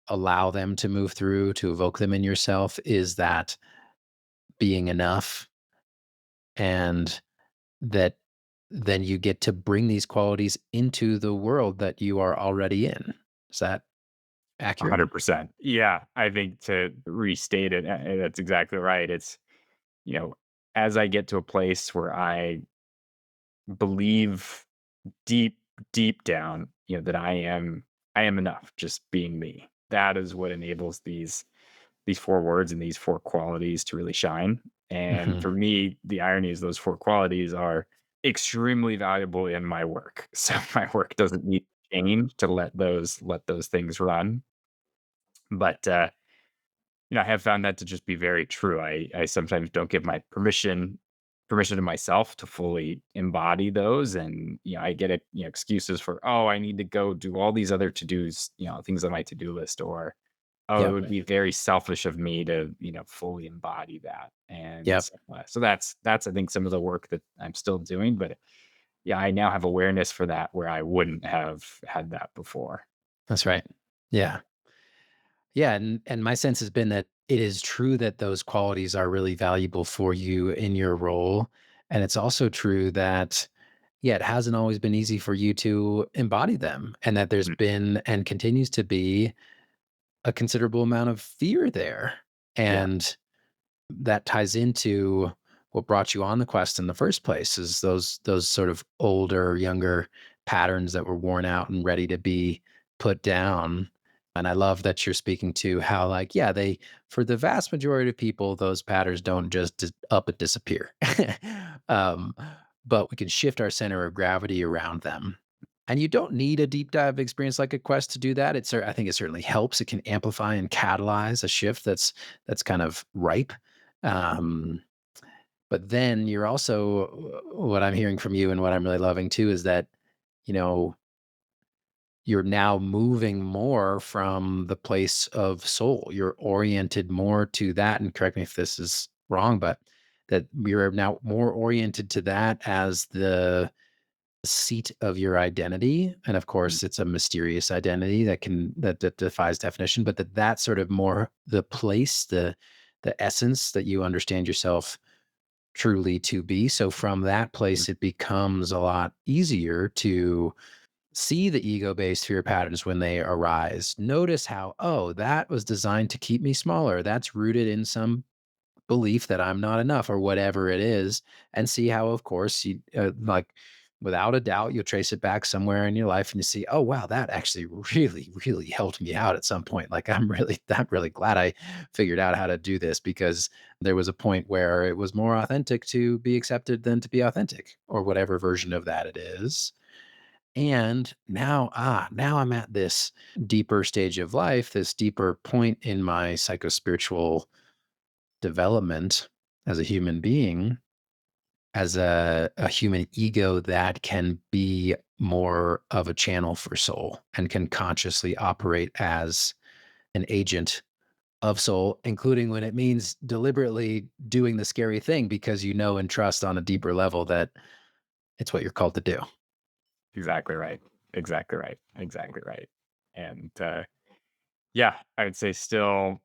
allow them to move through, to evoke them in yourself is that being enough, and that then you get to bring these qualities into the world that you are already in. Is that accurate?
100%. Yeah, I think to restate it, that's exactly right. It's, you know, as I get to a place where I believe deep, deep down, that I am enough just being me. That is what enables these 4 words and these 4 qualities to really shine. And
Mhm.
for me, the irony is those 4 qualities are extremely valuable in my work. So my work doesn't need to change to let those things run. But I have found that to just be very true. I sometimes don't give my permission to myself to fully embody those, and I get it, excuses for, oh, I need to go do all these other to-dos, things on my to-do list, or oh, it
Yep.
would be very selfish of me to, fully embody that. And
Yep.
so that's I think some of the work that I'm still doing, but yeah, I now have awareness for that where I wouldn't have had that before.
That's right. Yeah. Yeah, and my sense has been that it is true that those qualities are really valuable for you in your role, and it's also true that, yeah, it hasn't always been easy for you to embody them, and that there's
Mhm.
been and continues to be a considerable amount of fear there.
Yeah,
And that ties into what brought you on the quest in the first place is those sort of older, younger patterns that were worn out and ready to be put down. And I love that you're speaking to how, like, yeah, they, for the vast majority of people, those patterns don't just up and disappear. um, but we can shift our center of gravity around them. And you don't need a deep dive experience like a quest to do that. I think it certainly helps. It can amplify and catalyze a shift that's kind of ripe. um, but then you're also what I'm hearing from you and what I'm really loving too is that, you know, you're now moving more from the place of soul. You're oriented more to that. And correct me if this is wrong, but that you're now more oriented to that as the seat of your identity. And of
mhm,
course, it's a mysterious identity that defies definition, but that's sort of more the place, the essence that you understand yourself truly to be. So from that
mhm,
place, it becomes a lot easier to see the ego-based fear patterns when they arise. Notice how, oh, that was designed to keep me smaller. That's rooted in some belief that I'm not enough or whatever it is, and see how, of course, like without a doubt, you'll trace it back somewhere in your life and you see, oh wow, that actually really, really helped me out at some point. Like I'm really glad I figured out how to do this because there was a point where it was more authentic to be accepted than to be authentic, or whatever version of that it is. And now I'm at this deeper stage of life, this deeper point in my psychospiritual development as a human being, as a human ego that can be more of a channel for soul and can consciously operate as an agent of soul, including when it means deliberately doing the scary thing because you know and trust on a deeper level that it's what you're called to do.
Exactly right. Exactly right. Exactly right. And yeah, I would say still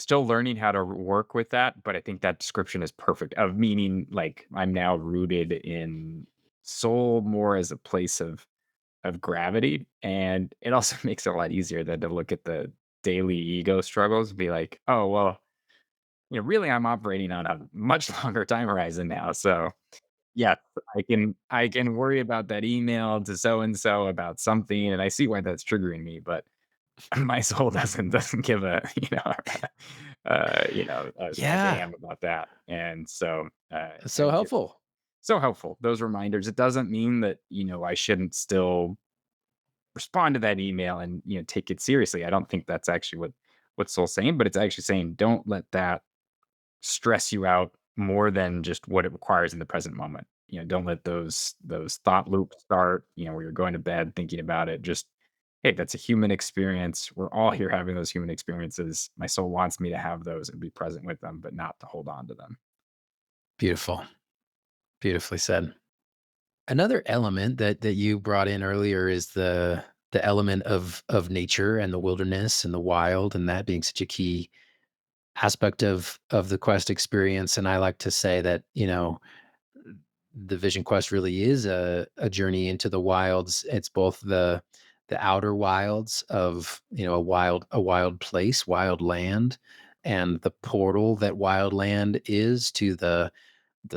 learning how to work with that, but I think that description is perfect of meaning like I'm now rooted in soul more as a place of gravity. And it also makes it a lot easier than to look at the daily ego struggles and be like, oh well, really I'm operating on a much longer time horizon now. So yeah, I can worry about that email to so and so about something, and I see why that's triggering me, but my soul doesn't give a a
Yeah,
damn about that, and so
so
it's
helpful.
so helpful those reminders. It doesn't mean that I shouldn't still respond to that email and take it seriously. I don't think that's actually what soul's saying, but it's actually saying don't let that stress you out more than just what it requires in the present moment. Don't let those thought loops start, where you're going to bed thinking about it. Just, hey, that's a human experience. We're all here having those human experiences. My soul wants me to have those and be present with them, but not to hold on to them.
Beautiful. Beautifully said. Another element that you brought in earlier is the element of nature and the wilderness and the wild, and that being such a key aspect of the quest experience. And I like to say that, the vision quest really is a journey into the wilds. It's both the outer wilds of, a wild place, wild land, and the portal that wild land is to the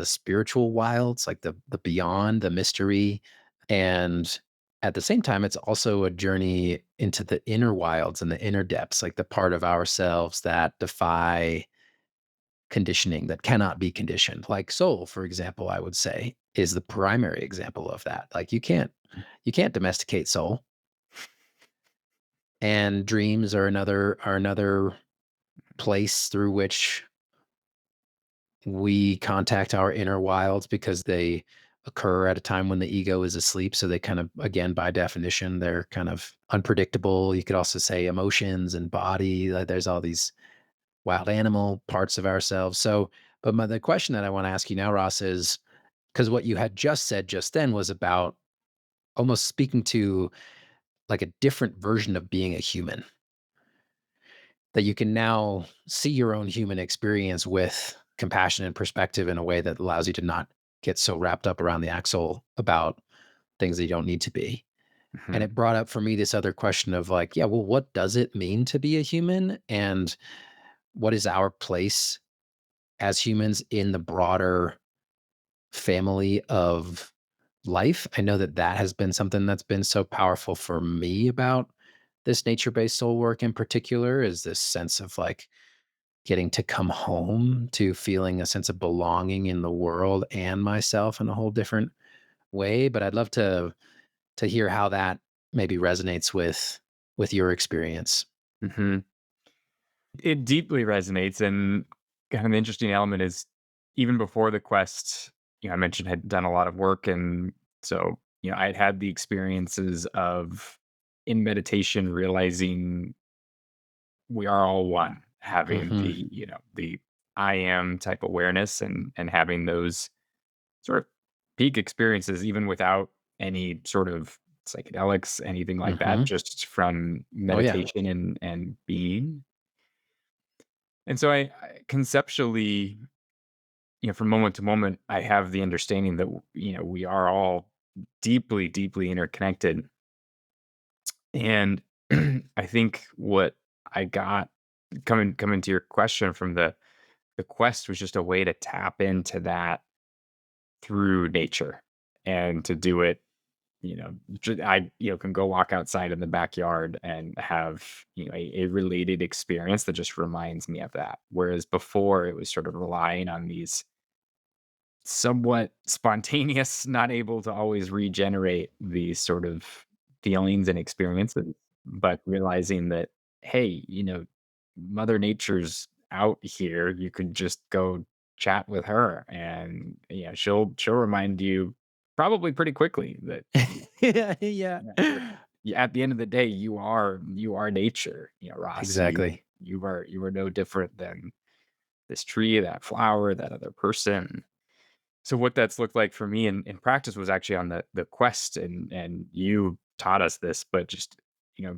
spiritual wilds, like the beyond, the mystery. And at the same time, it's also a journey into the inner wilds and the inner depths, like the part of ourselves that defy conditioning, that cannot be conditioned. Like soul, for example, I would say is the primary example of that. Like you can't domesticate soul. And dreams are another place through which we contact our inner wilds because they occur at a time when the ego is asleep. So they kind of, again, by definition, they're kind of unpredictable. You could also say emotions and body. Like there's all these wild animal parts of ourselves. So, but the question that I want to ask you now, Ross, is because what you had just said just then was about almost speaking to like a different version of being a human, that you can now see your own human experience with compassion and perspective in a way that allows you to not get so wrapped up around the axle about things that you don't need to be. And
Mhm.
it brought up for me this other question of like, yeah, well, what does it mean to be a human? And what is our place as humans in the broader family of life? I know that that has been something that's been so powerful for me about this nature-based soul work in particular, is this sense of like getting to come home to feeling a sense of belonging in the world and myself in a whole different way. But I'd love to hear how that maybe resonates with your experience.
Mhm. It deeply resonates, and kind of an interesting element is even before the quest, I mentioned had done a lot of work, and so I had the experiences of in meditation realizing we are all one, having
Hmm.
the I am type awareness and having those sort of peak experiences even without any sort of psychedelics, anything like that,
Hmm.
just from
Oh yeah.
meditation and being. And so I conceptually, from moment to moment, I have the understanding that we are all deeply, deeply interconnected. And I think what I got coming to your question from the quest was just a way to tap into that through nature. and to do it, I can go walk outside in the backyard and have a related experience that just reminds me of that. Whereas before it was sort of relying on these somewhat spontaneous, not able to always regenerate these sort of feelings and experiences, but realizing that, hey, Mother Nature's out here. You could just go chat with her, and she'll remind you probably pretty quickly that
Yeah, yeah.
at the end of the day, you are nature, Ross. You
Exactly.
you are no different than this tree, that flower, that other person. So what that's looked like for me in practice was actually on the quest, and you taught us this, but just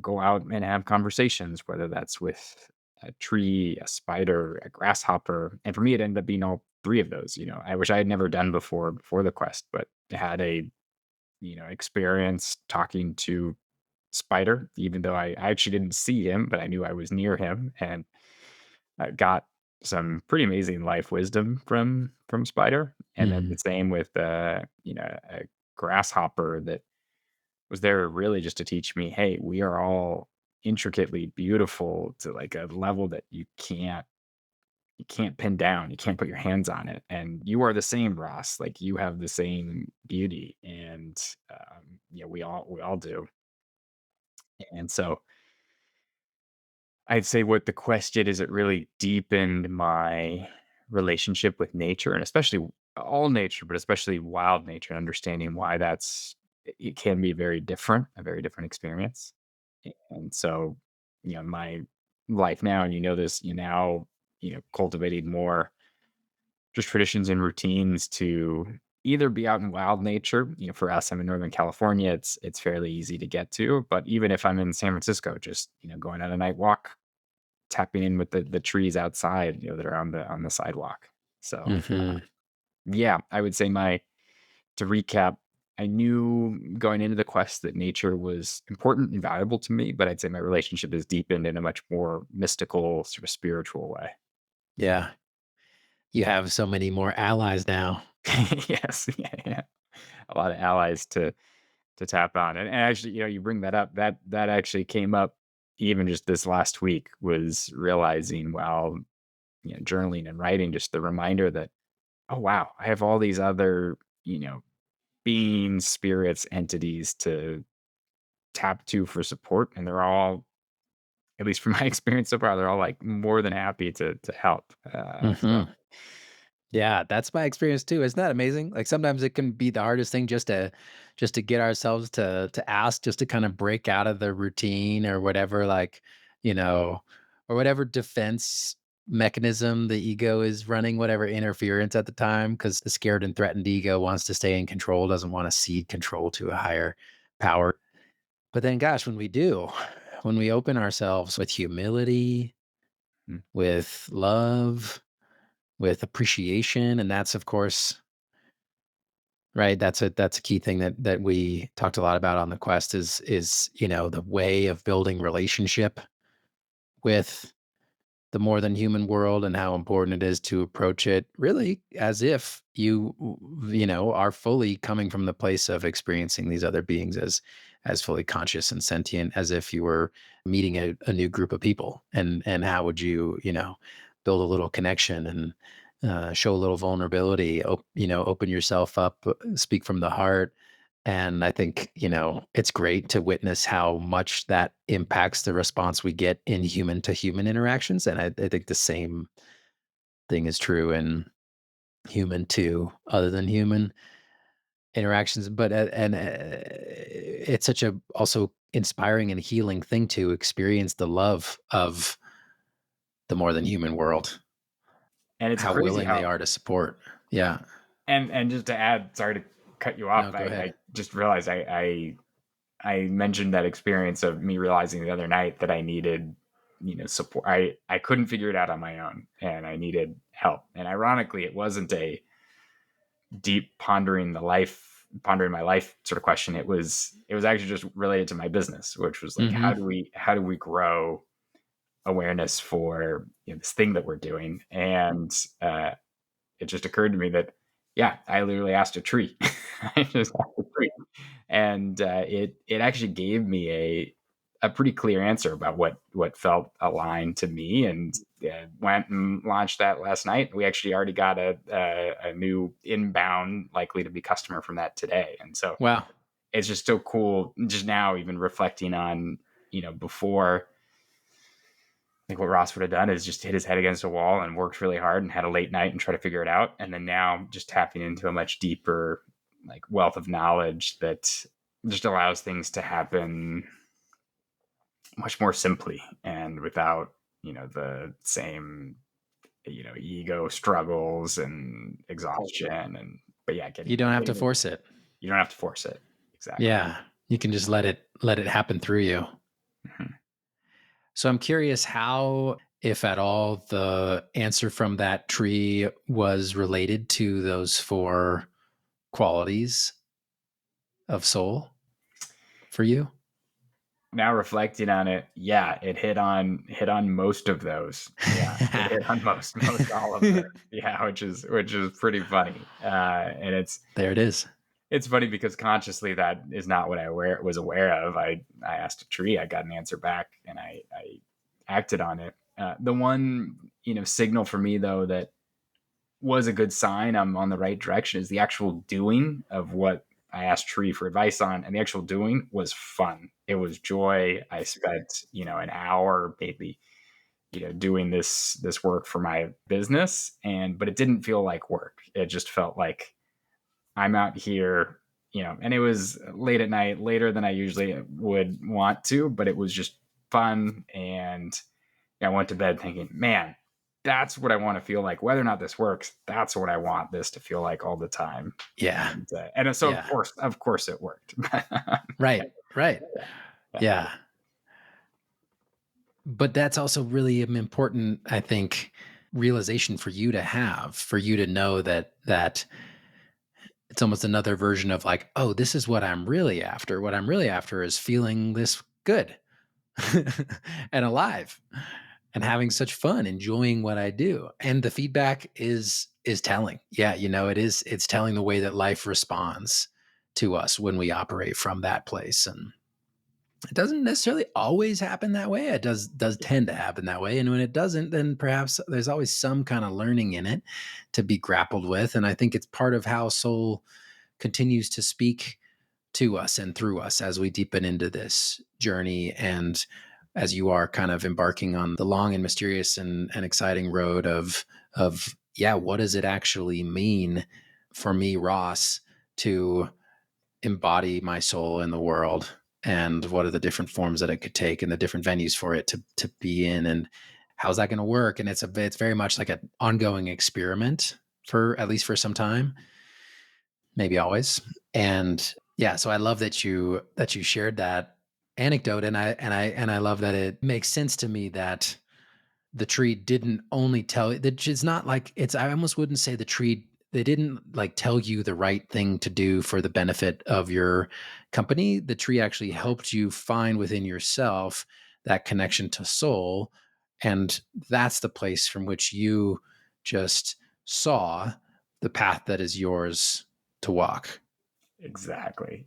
go out and have conversations, whether that's with a tree, a spider, a grasshopper, and for me it ended up being all three of those. Which I had never done before the quest, but had a experience talking to spider, even though I actually didn't see him, but I knew I was near him, and I got some pretty amazing life wisdom from Spider, and then the
Mhm.
same with, a grasshopper that was there really just to teach me, "Hey, we are all intricately beautiful to, like, a level that you can't pin down, you can't put your hands on it, and you are the same, Ross, like, you have the same beauty, and, we all do." And so I'd say what the quest did is it really deepened my relationship with nature, and especially all nature, but especially wild nature, and understanding why it can be a very different experience. And so, my life now, and this, now, cultivating more just traditions and routines to either be out in wild nature. For us, I'm in Northern California. It's fairly easy to get to, but even if I'm in San Francisco, just going on a night walk, tapping in with the trees outside, that are on the sidewalk. So,
Mhm.
yeah, I would say to recap, I knew going into the quest that nature was important and valuable to me, but I'd say my relationship is deepened in a much more mystical, sort of spiritual way.
Yeah. You have so many more allies now.
Yes, yeah, yeah. A lot of allies to tap on. And actually, you bring that up. That actually came up even just this last week, was realizing while journaling and writing, just the reminder that, oh wow, I have all these other, beings, spirits, entities to tap to for support, and they're all, at least from my experience so far, they're all like more than happy to help. So
Mhm. Yeah, that's my experience too. Isn't that amazing? Like sometimes it can be the hardest thing just to get ourselves to ask, just to kind of break out of the routine or whatever, like, you know, or whatever defense mechanism the ego is running, whatever interference at the time, because the scared and threatened ego wants to stay in control, doesn't want to cede control to a higher power. But then gosh, when we do, when we open ourselves with humility,
mm,
with love, with appreciation, and that's of course right. That's a key thing that we talked a lot about on the quest is the way of building relationship with the more than human world, and how important it is to approach it really as if you are fully coming from the place of experiencing these other beings as fully conscious and sentient, as if you were meeting a new group of people. And how would you build a little connection and show a little vulnerability, open yourself up, speak from the heart. And I think, it's great to witness how much that impacts the response we get in human to human interactions. And I think the same thing is true in human to other than human interactions. But, it's such a also inspiring and healing thing to experience the love of the more than human world,
and it's
how
crazy
willing they
how,
are to support. Yeah.
and just to add, sorry to cut you
No,
off,
go
I
ahead.
just realized I mentioned that experience of me realizing the other night that I needed, support. I couldn't figure it out on my own, and I needed help. And ironically, it wasn't a deep pondering my life sort of question. It was actually just related to my business, which was like,
Hmm.
how do we grow awareness for this thing that we're doing? And it just occurred to me that Yeah, I literally asked a tree. I just asked a tree, and it actually gave me a pretty clear answer about what felt aligned to me, and went and launched that last night. We actually already got a new inbound, likely to be customer from that today, and so
Wow.
it's just so cool. Just now, even reflecting on before. I think what Ross would have done is just hit his head against a wall and worked really hard and had a late night and try to figure it out. And then now just tapping into a much deeper like wealth of knowledge that just allows things to happen much more simply and without, the same, ego struggles and exhaustion but yeah,
You don't have to force it.
you don't have to force it. Exactly.
Yeah. You can just let it happen through you.
Mhm.
So I'm curious how, if at all, the answer from that tree was related to those four qualities of soul for you.
Now reflecting on it, yeah, it hit on most of those. Yeah, it hit on most all of them. Yeah, which is pretty funny. And
There it is.
it's funny because consciously that is not what I was aware of. I asked a tree, I got an answer back, and I acted on it. The one signal for me though that was a good sign I'm on the right direction is the actual doing of what I asked Tree for advice on, and the actual doing was fun. It was joy. I spent, an hour maybe, doing this work for my business, but it didn't feel like work. It just felt like I'm out here, and it was late at night, later than I usually would want to, but it was just fun. And I went to bed thinking, man, that's what I want to feel like. Whether or not this works, that's what I want this to feel like all the time.
Yeah.
And so
Yeah.
of course it worked.
Right. Right.
Yeah.
Yeah. But that's also really an important, I think, realization for you to have, for you to know that it's almost another version of like, oh, this is what I'm really after. What I'm really after is feeling this good and alive and having such fun, enjoying what I do. And the feedback is telling. Yeah, it's telling the way that life responds to us when we operate from that place. And it doesn't necessarily always happen that way. It does tend to happen that way. And when it doesn't, then perhaps there's always some kind of learning in it to be grappled with. And I think it's part of how soul continues to speak to us and through us as we deepen into this journey, and as you are kind of embarking on the long and mysterious and exciting road of yeah, what does it actually mean for me, Ross, to embody my soul in the world, and what are the different forms that it could take and the different venues for it to be in, and how's that going to work? And it's very much like an ongoing experiment, for at least for some time, maybe always. And yeah, so I love that you shared that anecdote, and I love that it makes sense to me that the tree didn't only tell that it's not like it's I almost wouldn't say the tree, they didn't like tell you the right thing to do for the benefit of your company. The tree actually helped you find within yourself that connection to soul, and that's the place from which you just saw the path that is yours to walk.
Exactly.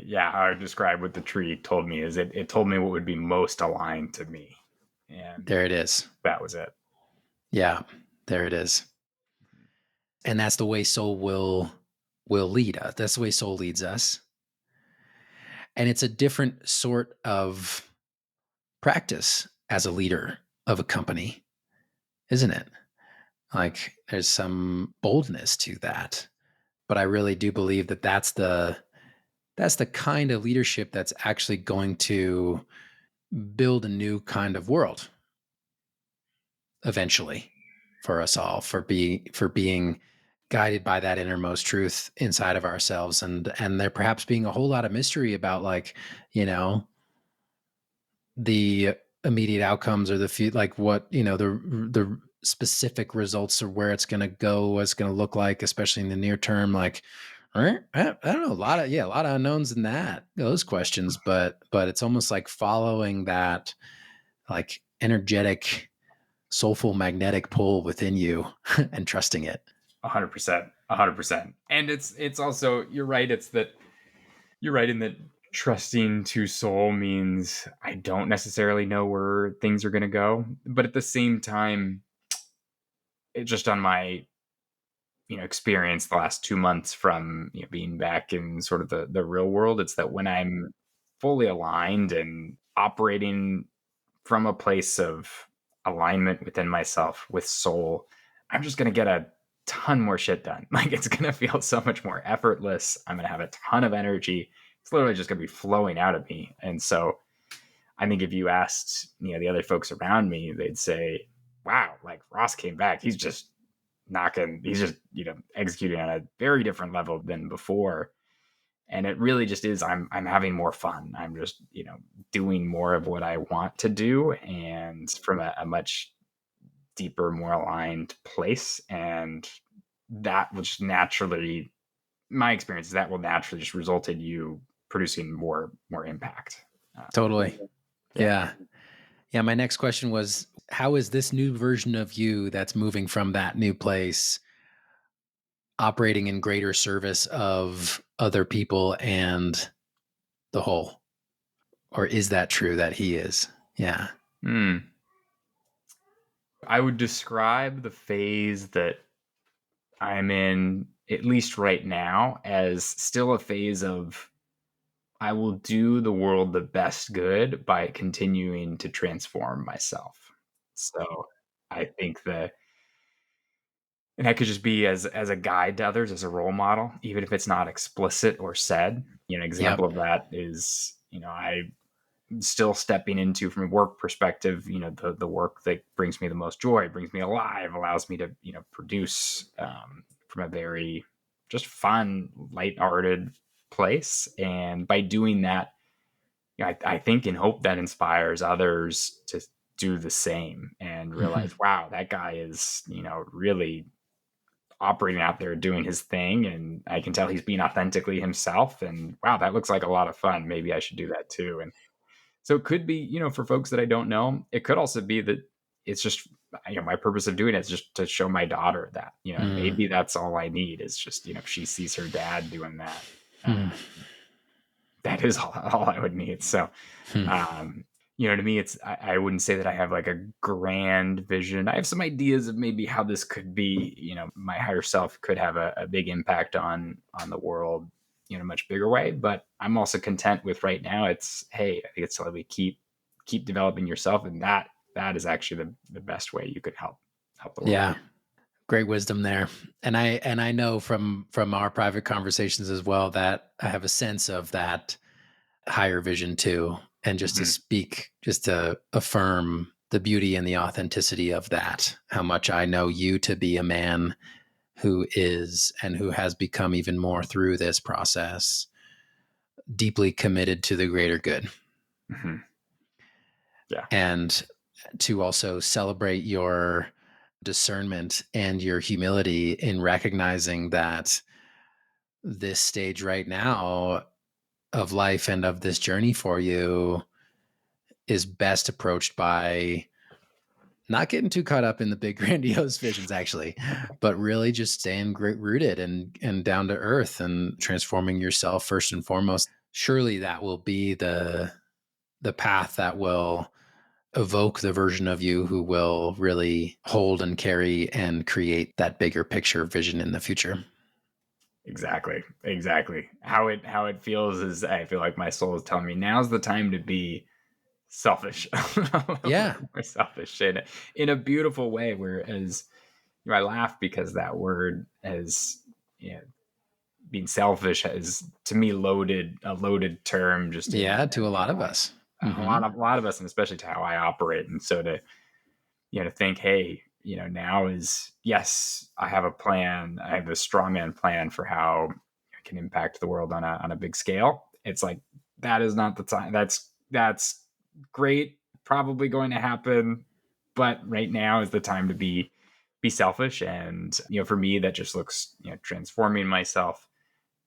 Yeah, how I would describe what the tree told me is it told me what would be most aligned to me. And
There it is.
that was it.
Yeah, there it is. And that's the way soul will lead us. That's the way soul leads us. And it's a different sort of practice as a leader of a company, isn't it? Like there's some boldness to that. But I really do believe that that's the kind of leadership that's actually going to build a new kind of world eventually for us all, for being guided by that innermost truth inside of ourselves, and there perhaps being a whole lot of mystery about, like, the immediate outcomes, or the few, like, what, the specific results, or where it's going to go, what it's going to look like, especially in the near term. Like, I don't know, a lot of unknowns in those questions, but it's almost like following that, like, energetic, soulful, magnetic pull within you and trusting it.
100%. 100%. And it's also, you're right. You're right in that trusting to soul means I don't necessarily know where things are going to go, but at the same time, it just on my experience the last 2 months from being back in sort of the real world, it's that when I'm fully aligned and operating from a place of alignment within myself with soul, I'm just going to get a ton more shit done. Like it's going to feel so much more effortless. I'm going to have a ton of energy. It's literally just going to be flowing out of me. And so I think if you asked, the other folks around me, they'd say, wow, like Ross came back. He's just, executing on a very different level than before. And it really just is, I'm having more fun. I'm just, doing more of what I want to do and from a much deeper, more aligned place. And that will just naturally, my experience is that will naturally just result in you producing more impact.
Totally.
Yeah.
Yeah. My next question was, how is this new version of you that's moving from that new place operating in greater service of other people and the whole? Or is that true that he is? Yeah.
I would describe the phase that I'm in, at least right now, as still a phase of I will do the world the best good by continuing to transform myself. So I think that, and that could just be as a guide to others, as a role model, even if it's not explicit or said. An
Yep.
example of that is, I still stepping into from a work perspective, the work that brings me the most joy, brings me alive, allows me to, produce from a very just fun, lighthearted place. And by doing that, I think and hope that inspires others to do the same and realize, wow, that guy is, really operating out there doing his thing. And I can tell he's being authentically himself. And wow, that looks like a lot of fun. Maybe I should do that too. And so it could be, for folks that I don't know, it could also be that it's just, my purpose of doing it is just to show my daughter that, and maybe that's all I need is just, if she sees her dad doing that, that is all I would need. So, to me, I wouldn't say that I have like a grand vision. I have some ideas of maybe how this could be, my higher self could have a big impact on the world, in a much bigger way. But I'm also content with right now. It's, hey, I think it's how we keep developing yourself, and that is actually the best way you could help the world.
Yeah. Great wisdom there. And I know from our private conversations as well that I have a sense of that higher vision too. And just to speak, just to affirm the beauty and the authenticity of that, how much I know you to be a man who is and who has become even more through this process, deeply committed to the greater good.
Yeah.
And to also celebrate your discernment and your humility in recognizing that this stage right now of life and of this journey for you is best approached by not getting too caught up in the big grandiose visions actually, but really just staying rooted and down to earth and transforming yourself first and foremost. Surely that will be the path that will evoke the version of you who will really hold and carry and create that bigger picture vision in the future.
Exactly. How it feels is I feel like my soul is telling me now's the time to be selfish.
Yeah.
More selfish in a beautiful way. Whereas I laugh because that word has, being selfish has to me a loaded term just
Yeah. To a lot of us.
a lot of us, and especially to how I operate. And so to think, hey, now is, yes, I have a plan. I have a strongman plan for how I can impact the world on a big scale. It's like, that is not the time. That's great. Probably going to happen. But right now is the time to be selfish. And, for me, that just looks, transforming myself,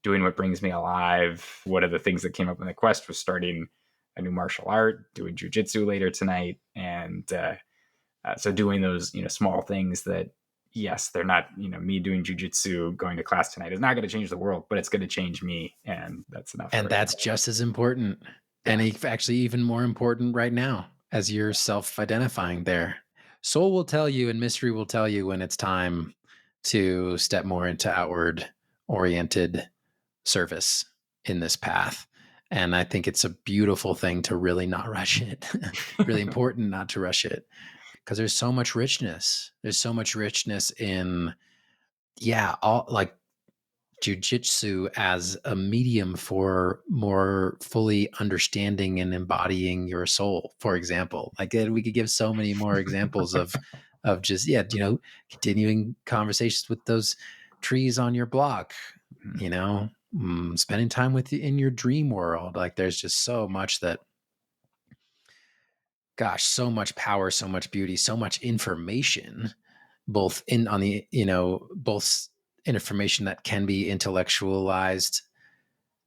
doing what brings me alive. One of the things that came up in the quest was starting a new martial art, doing jujitsu later tonight. And, so doing those, small things that, yes, they're not, me doing jujitsu, going to class tonight is not going to change the world, but it's going to change me. And that's enough
And
right
that's
now.
just as important. And
Yeah.
actually, even more important right now as you're self identifying there. Soul will tell you and mystery will tell you when it's time to step more into outward oriented service in this path. And I think it's a beautiful thing to really not rush it, really important not to rush it because there's so much richness. There's so much richness in, yeah, all like jujitsu as a medium for more fully understanding and embodying your soul, for example. Like we could give so many more examples of just, yeah, continuing conversations with those trees on your block,
Mhm.
spending time with you in your dream world. Like there's just so much that, gosh, so much power, so much beauty, so much information, both in on the, both information that can be intellectualized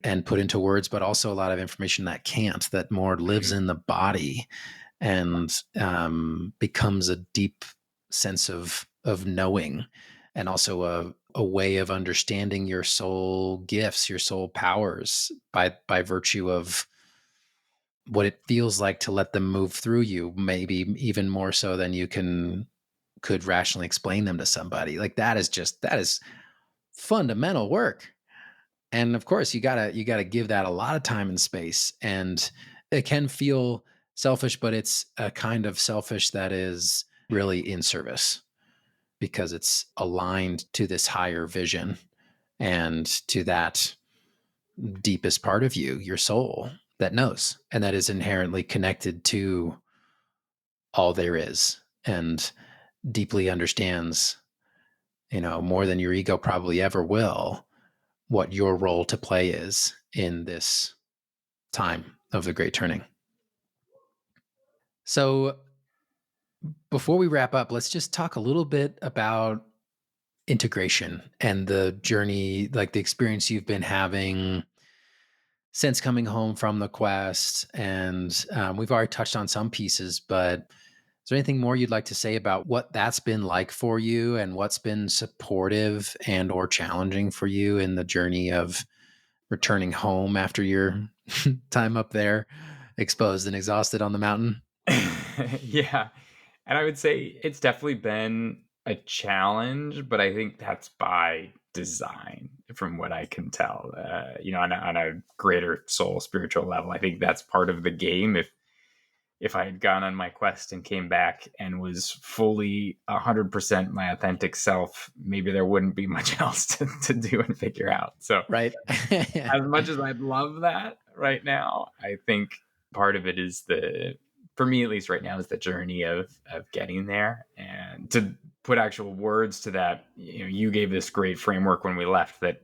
and put into words, but also a lot of information that can't, that more lives in the body and becomes a deep sense of knowing, and also a way of understanding your soul gifts, your soul powers by virtue of what it feels like to let them move through you, maybe even more so than you could rationally explain them to somebody. Like that is fundamental work. And of course, you gotta give that a lot of time and space. And it can feel selfish, but it's a kind of selfish that is really in service because it's aligned to this higher vision and to that deepest part of you, your soul that knows and that is inherently connected to all there is and deeply understands, more than your ego probably ever will, what your role to play is in this time of the great turning. So, before we wrap up, let's just talk a little bit about integration and the journey, like the experience you've been having since coming home from the quest. And we've already touched on some pieces, but is there anything more you'd like to say about what that's been like for you and what's been supportive and or challenging for you in the journey of returning home after your time up there, exposed and exhausted on the mountain?
Yeah. And I would say it's definitely been a challenge, but I think that's by design from what I can tell. On a greater soul spiritual level. I think that's part of the game. If I had gone on my quest and came back and was fully 100% my authentic self, maybe there wouldn't be much else to do and figure out. So
Right.
as much as I'd love that right now, I think part of it is for me at least right now, is the journey of getting there. And to put actual words to that, you gave this great framework when we left that,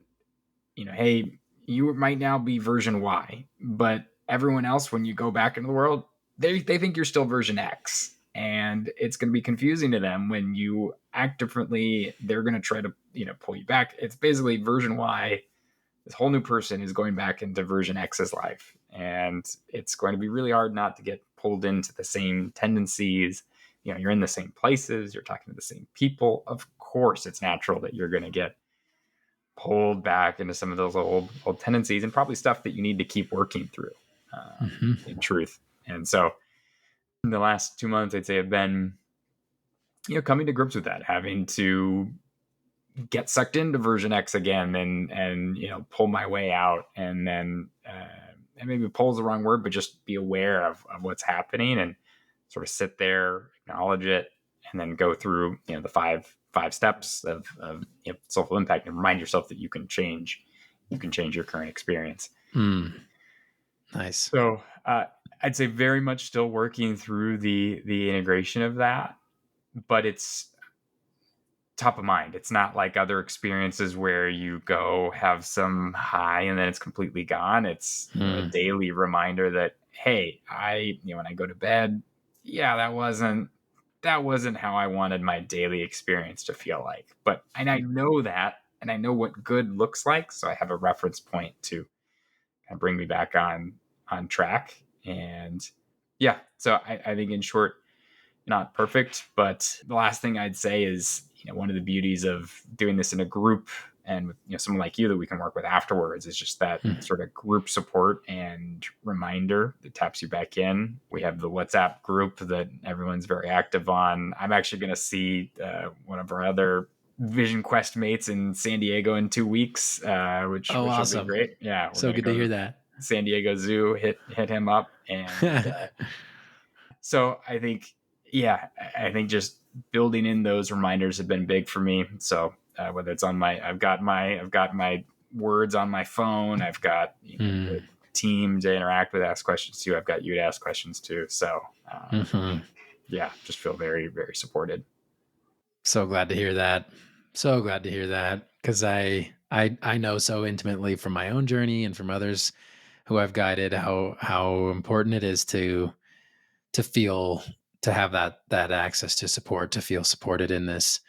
hey, you might now be version Y, but everyone else, when you go back into the world, they think you're still version X. And it's going to be confusing to them when you act differently. They're going to try to, pull you back. It's basically version Y. This whole new person is going back into version X's life. And it's going to be really hard not to get pulled into the same tendencies. You're in the same places, you're talking to the same people. Of course, it's natural that you're going to get pulled back into some of those old tendencies and probably stuff that you need to keep working through,
Mhm.
in truth. And so in the last 2 months, I'd say I've been, coming to grips with that, having to get sucked into version X again and pull my way out, and then and maybe pull is the wrong word, but just be aware of what's happening and sort of sit there, acknowledge it, and then go through the five steps of soulful impact, and remind yourself that you can change your current experience.
Mm, nice.
So I'd say very much still working through the integration of that, but it's top of mind. It's not like other experiences where you go have some high and then it's completely gone. It's a
Mm,
daily reminder that, hey, when I go to bed, yeah, that wasn't how I wanted my daily experience to feel like. But and I know that, and I know what good looks like, so I have a reference point to kind of bring me back on track. And yeah, so I think in short, not perfect, but the last thing I'd say is, one of the beauties of doing this in a group and with someone like you that we can work with afterwards is just that sort of group support and reminder that taps you back in. We have the WhatsApp group that everyone's very active on. I'm actually going to see one of our other Vision Quest mates in San Diego in 2 weeks, which
awesome.
will be great. Yeah,
so good to hear that.
San Diego Zoo, hit him up, and so I think just building in those reminders have been big for me. So whether it's on I've got my words on my phone, I've got the team to interact with, ask questions to. I've got you to ask questions to. So just feel very, very supported.
So glad to hear that. So glad to hear that, because I know so intimately from my own journey and from others who I've guided how important it is to have that access to support, to feel supported in this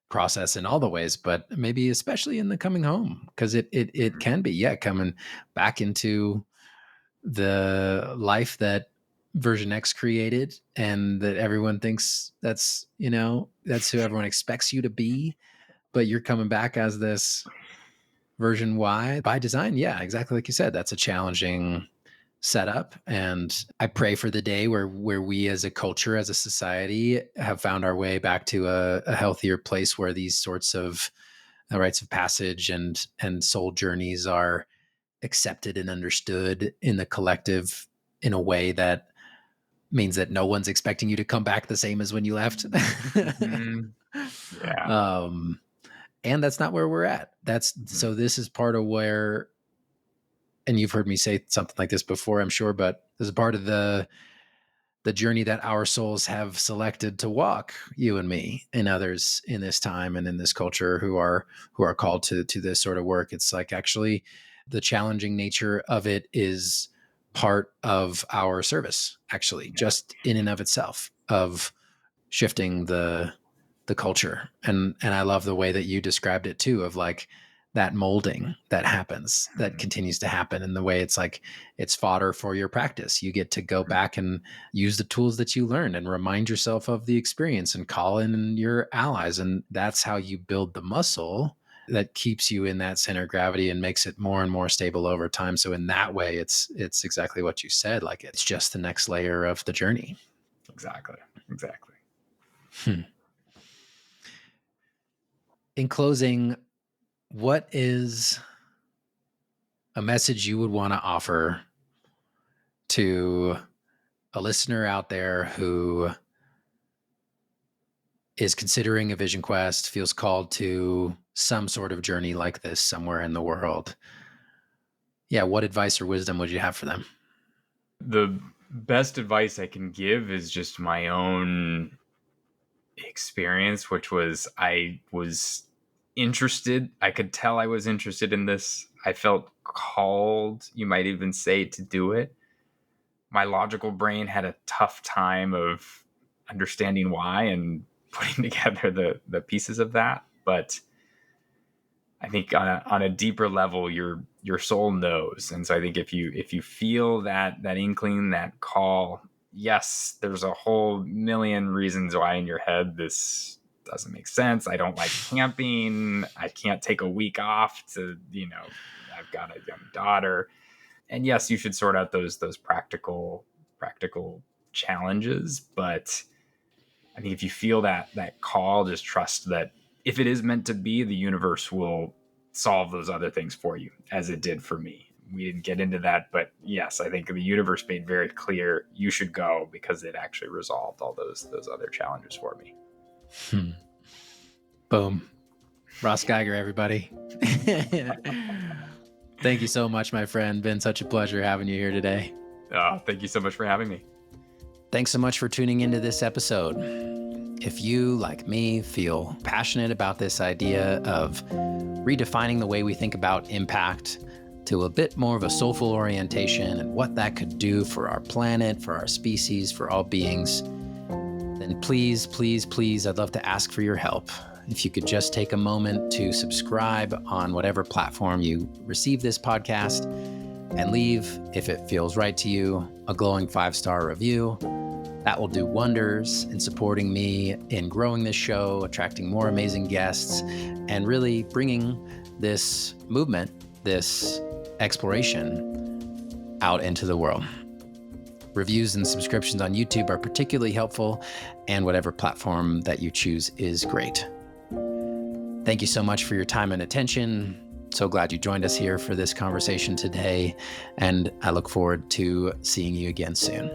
process in all the ways, but maybe especially in the coming home, because it can be coming back into the life that version X created and that everyone thinks that's who everyone expects you to be, but you're coming back as this version Y by design. Yeah, exactly like you said. That's a challenging setup. And I pray for the day where we as a culture, as a society, have found our way back to a healthier place where these sorts of rites of passage and soul journeys are accepted and understood in the collective in a way that means that no one's expecting you to come back the same as when you left.
Yeah.
And that's not where we're at. So this is part of where, and you've heard me say something like this before, I'm sure, but this is part of the journey that our souls have selected to walk, you and me and others in this time and in this culture who are called to this sort of work. It's like, actually, the challenging nature of it is part of our service, actually, just in and of itself, of shifting the culture. And I love the way that you described it too, of like that molding that happens, that continues to happen, and the way it's like, it's fodder for your practice. You get to go back and use the tools that you learned and remind yourself of the experience and call in your allies. And that's how you build the muscle that keeps you in that center of gravity and makes it more and more stable over time. So in that way, it's exactly what you said. Like, it's just the next layer of the journey.
Exactly.
In closing, what is a message you would want to offer to a listener out there who is considering a vision quest, feels called to some sort of journey like this somewhere in the world? Yeah, what advice or wisdom would you have for them?
The best advice I can give is just my own experience, which was I was interested. I could tell I was interested in this. I felt called, you might even say, to do it. My logical brain had a tough time of understanding why and putting together the pieces of that. But I think on a deeper level, your soul knows. And so I think if you feel that inkling, that call, yes, there's a whole million reasons why in your head this doesn't make sense. I don't like camping. I can't take a week off to, I've got a young daughter. And yes, you should sort out those practical challenges. But I think if you feel that call, just trust that if it is meant to be, the universe will solve those other things for you, as it did for me. We didn't get into that, but yes, I think the universe made very clear you should go because it actually resolved all those other challenges for me.
Boom. Ross Geiger, everybody. Thank you so much, my friend. Been such a pleasure having you here today.
Thank you so much for having me.
Thanks so much for tuning into this episode. If you, like me, feel passionate about this idea of redefining the way we think about impact to a bit more of a soulful orientation and what that could do for our planet, for our species, for all beings, then please, please, please, I'd love to ask for your help. If you could just take a moment to subscribe on whatever platform you receive this podcast and leave, if it feels right to you, a glowing 5-star review. That will do wonders in supporting me in growing this show, attracting more amazing guests, and really bringing this movement, this exploration out into the world. Reviews and subscriptions on YouTube are particularly helpful, and whatever platform that you choose is great. Thank you so much for your time and attention. So glad you joined us here for this conversation today, and I look forward to seeing you again soon.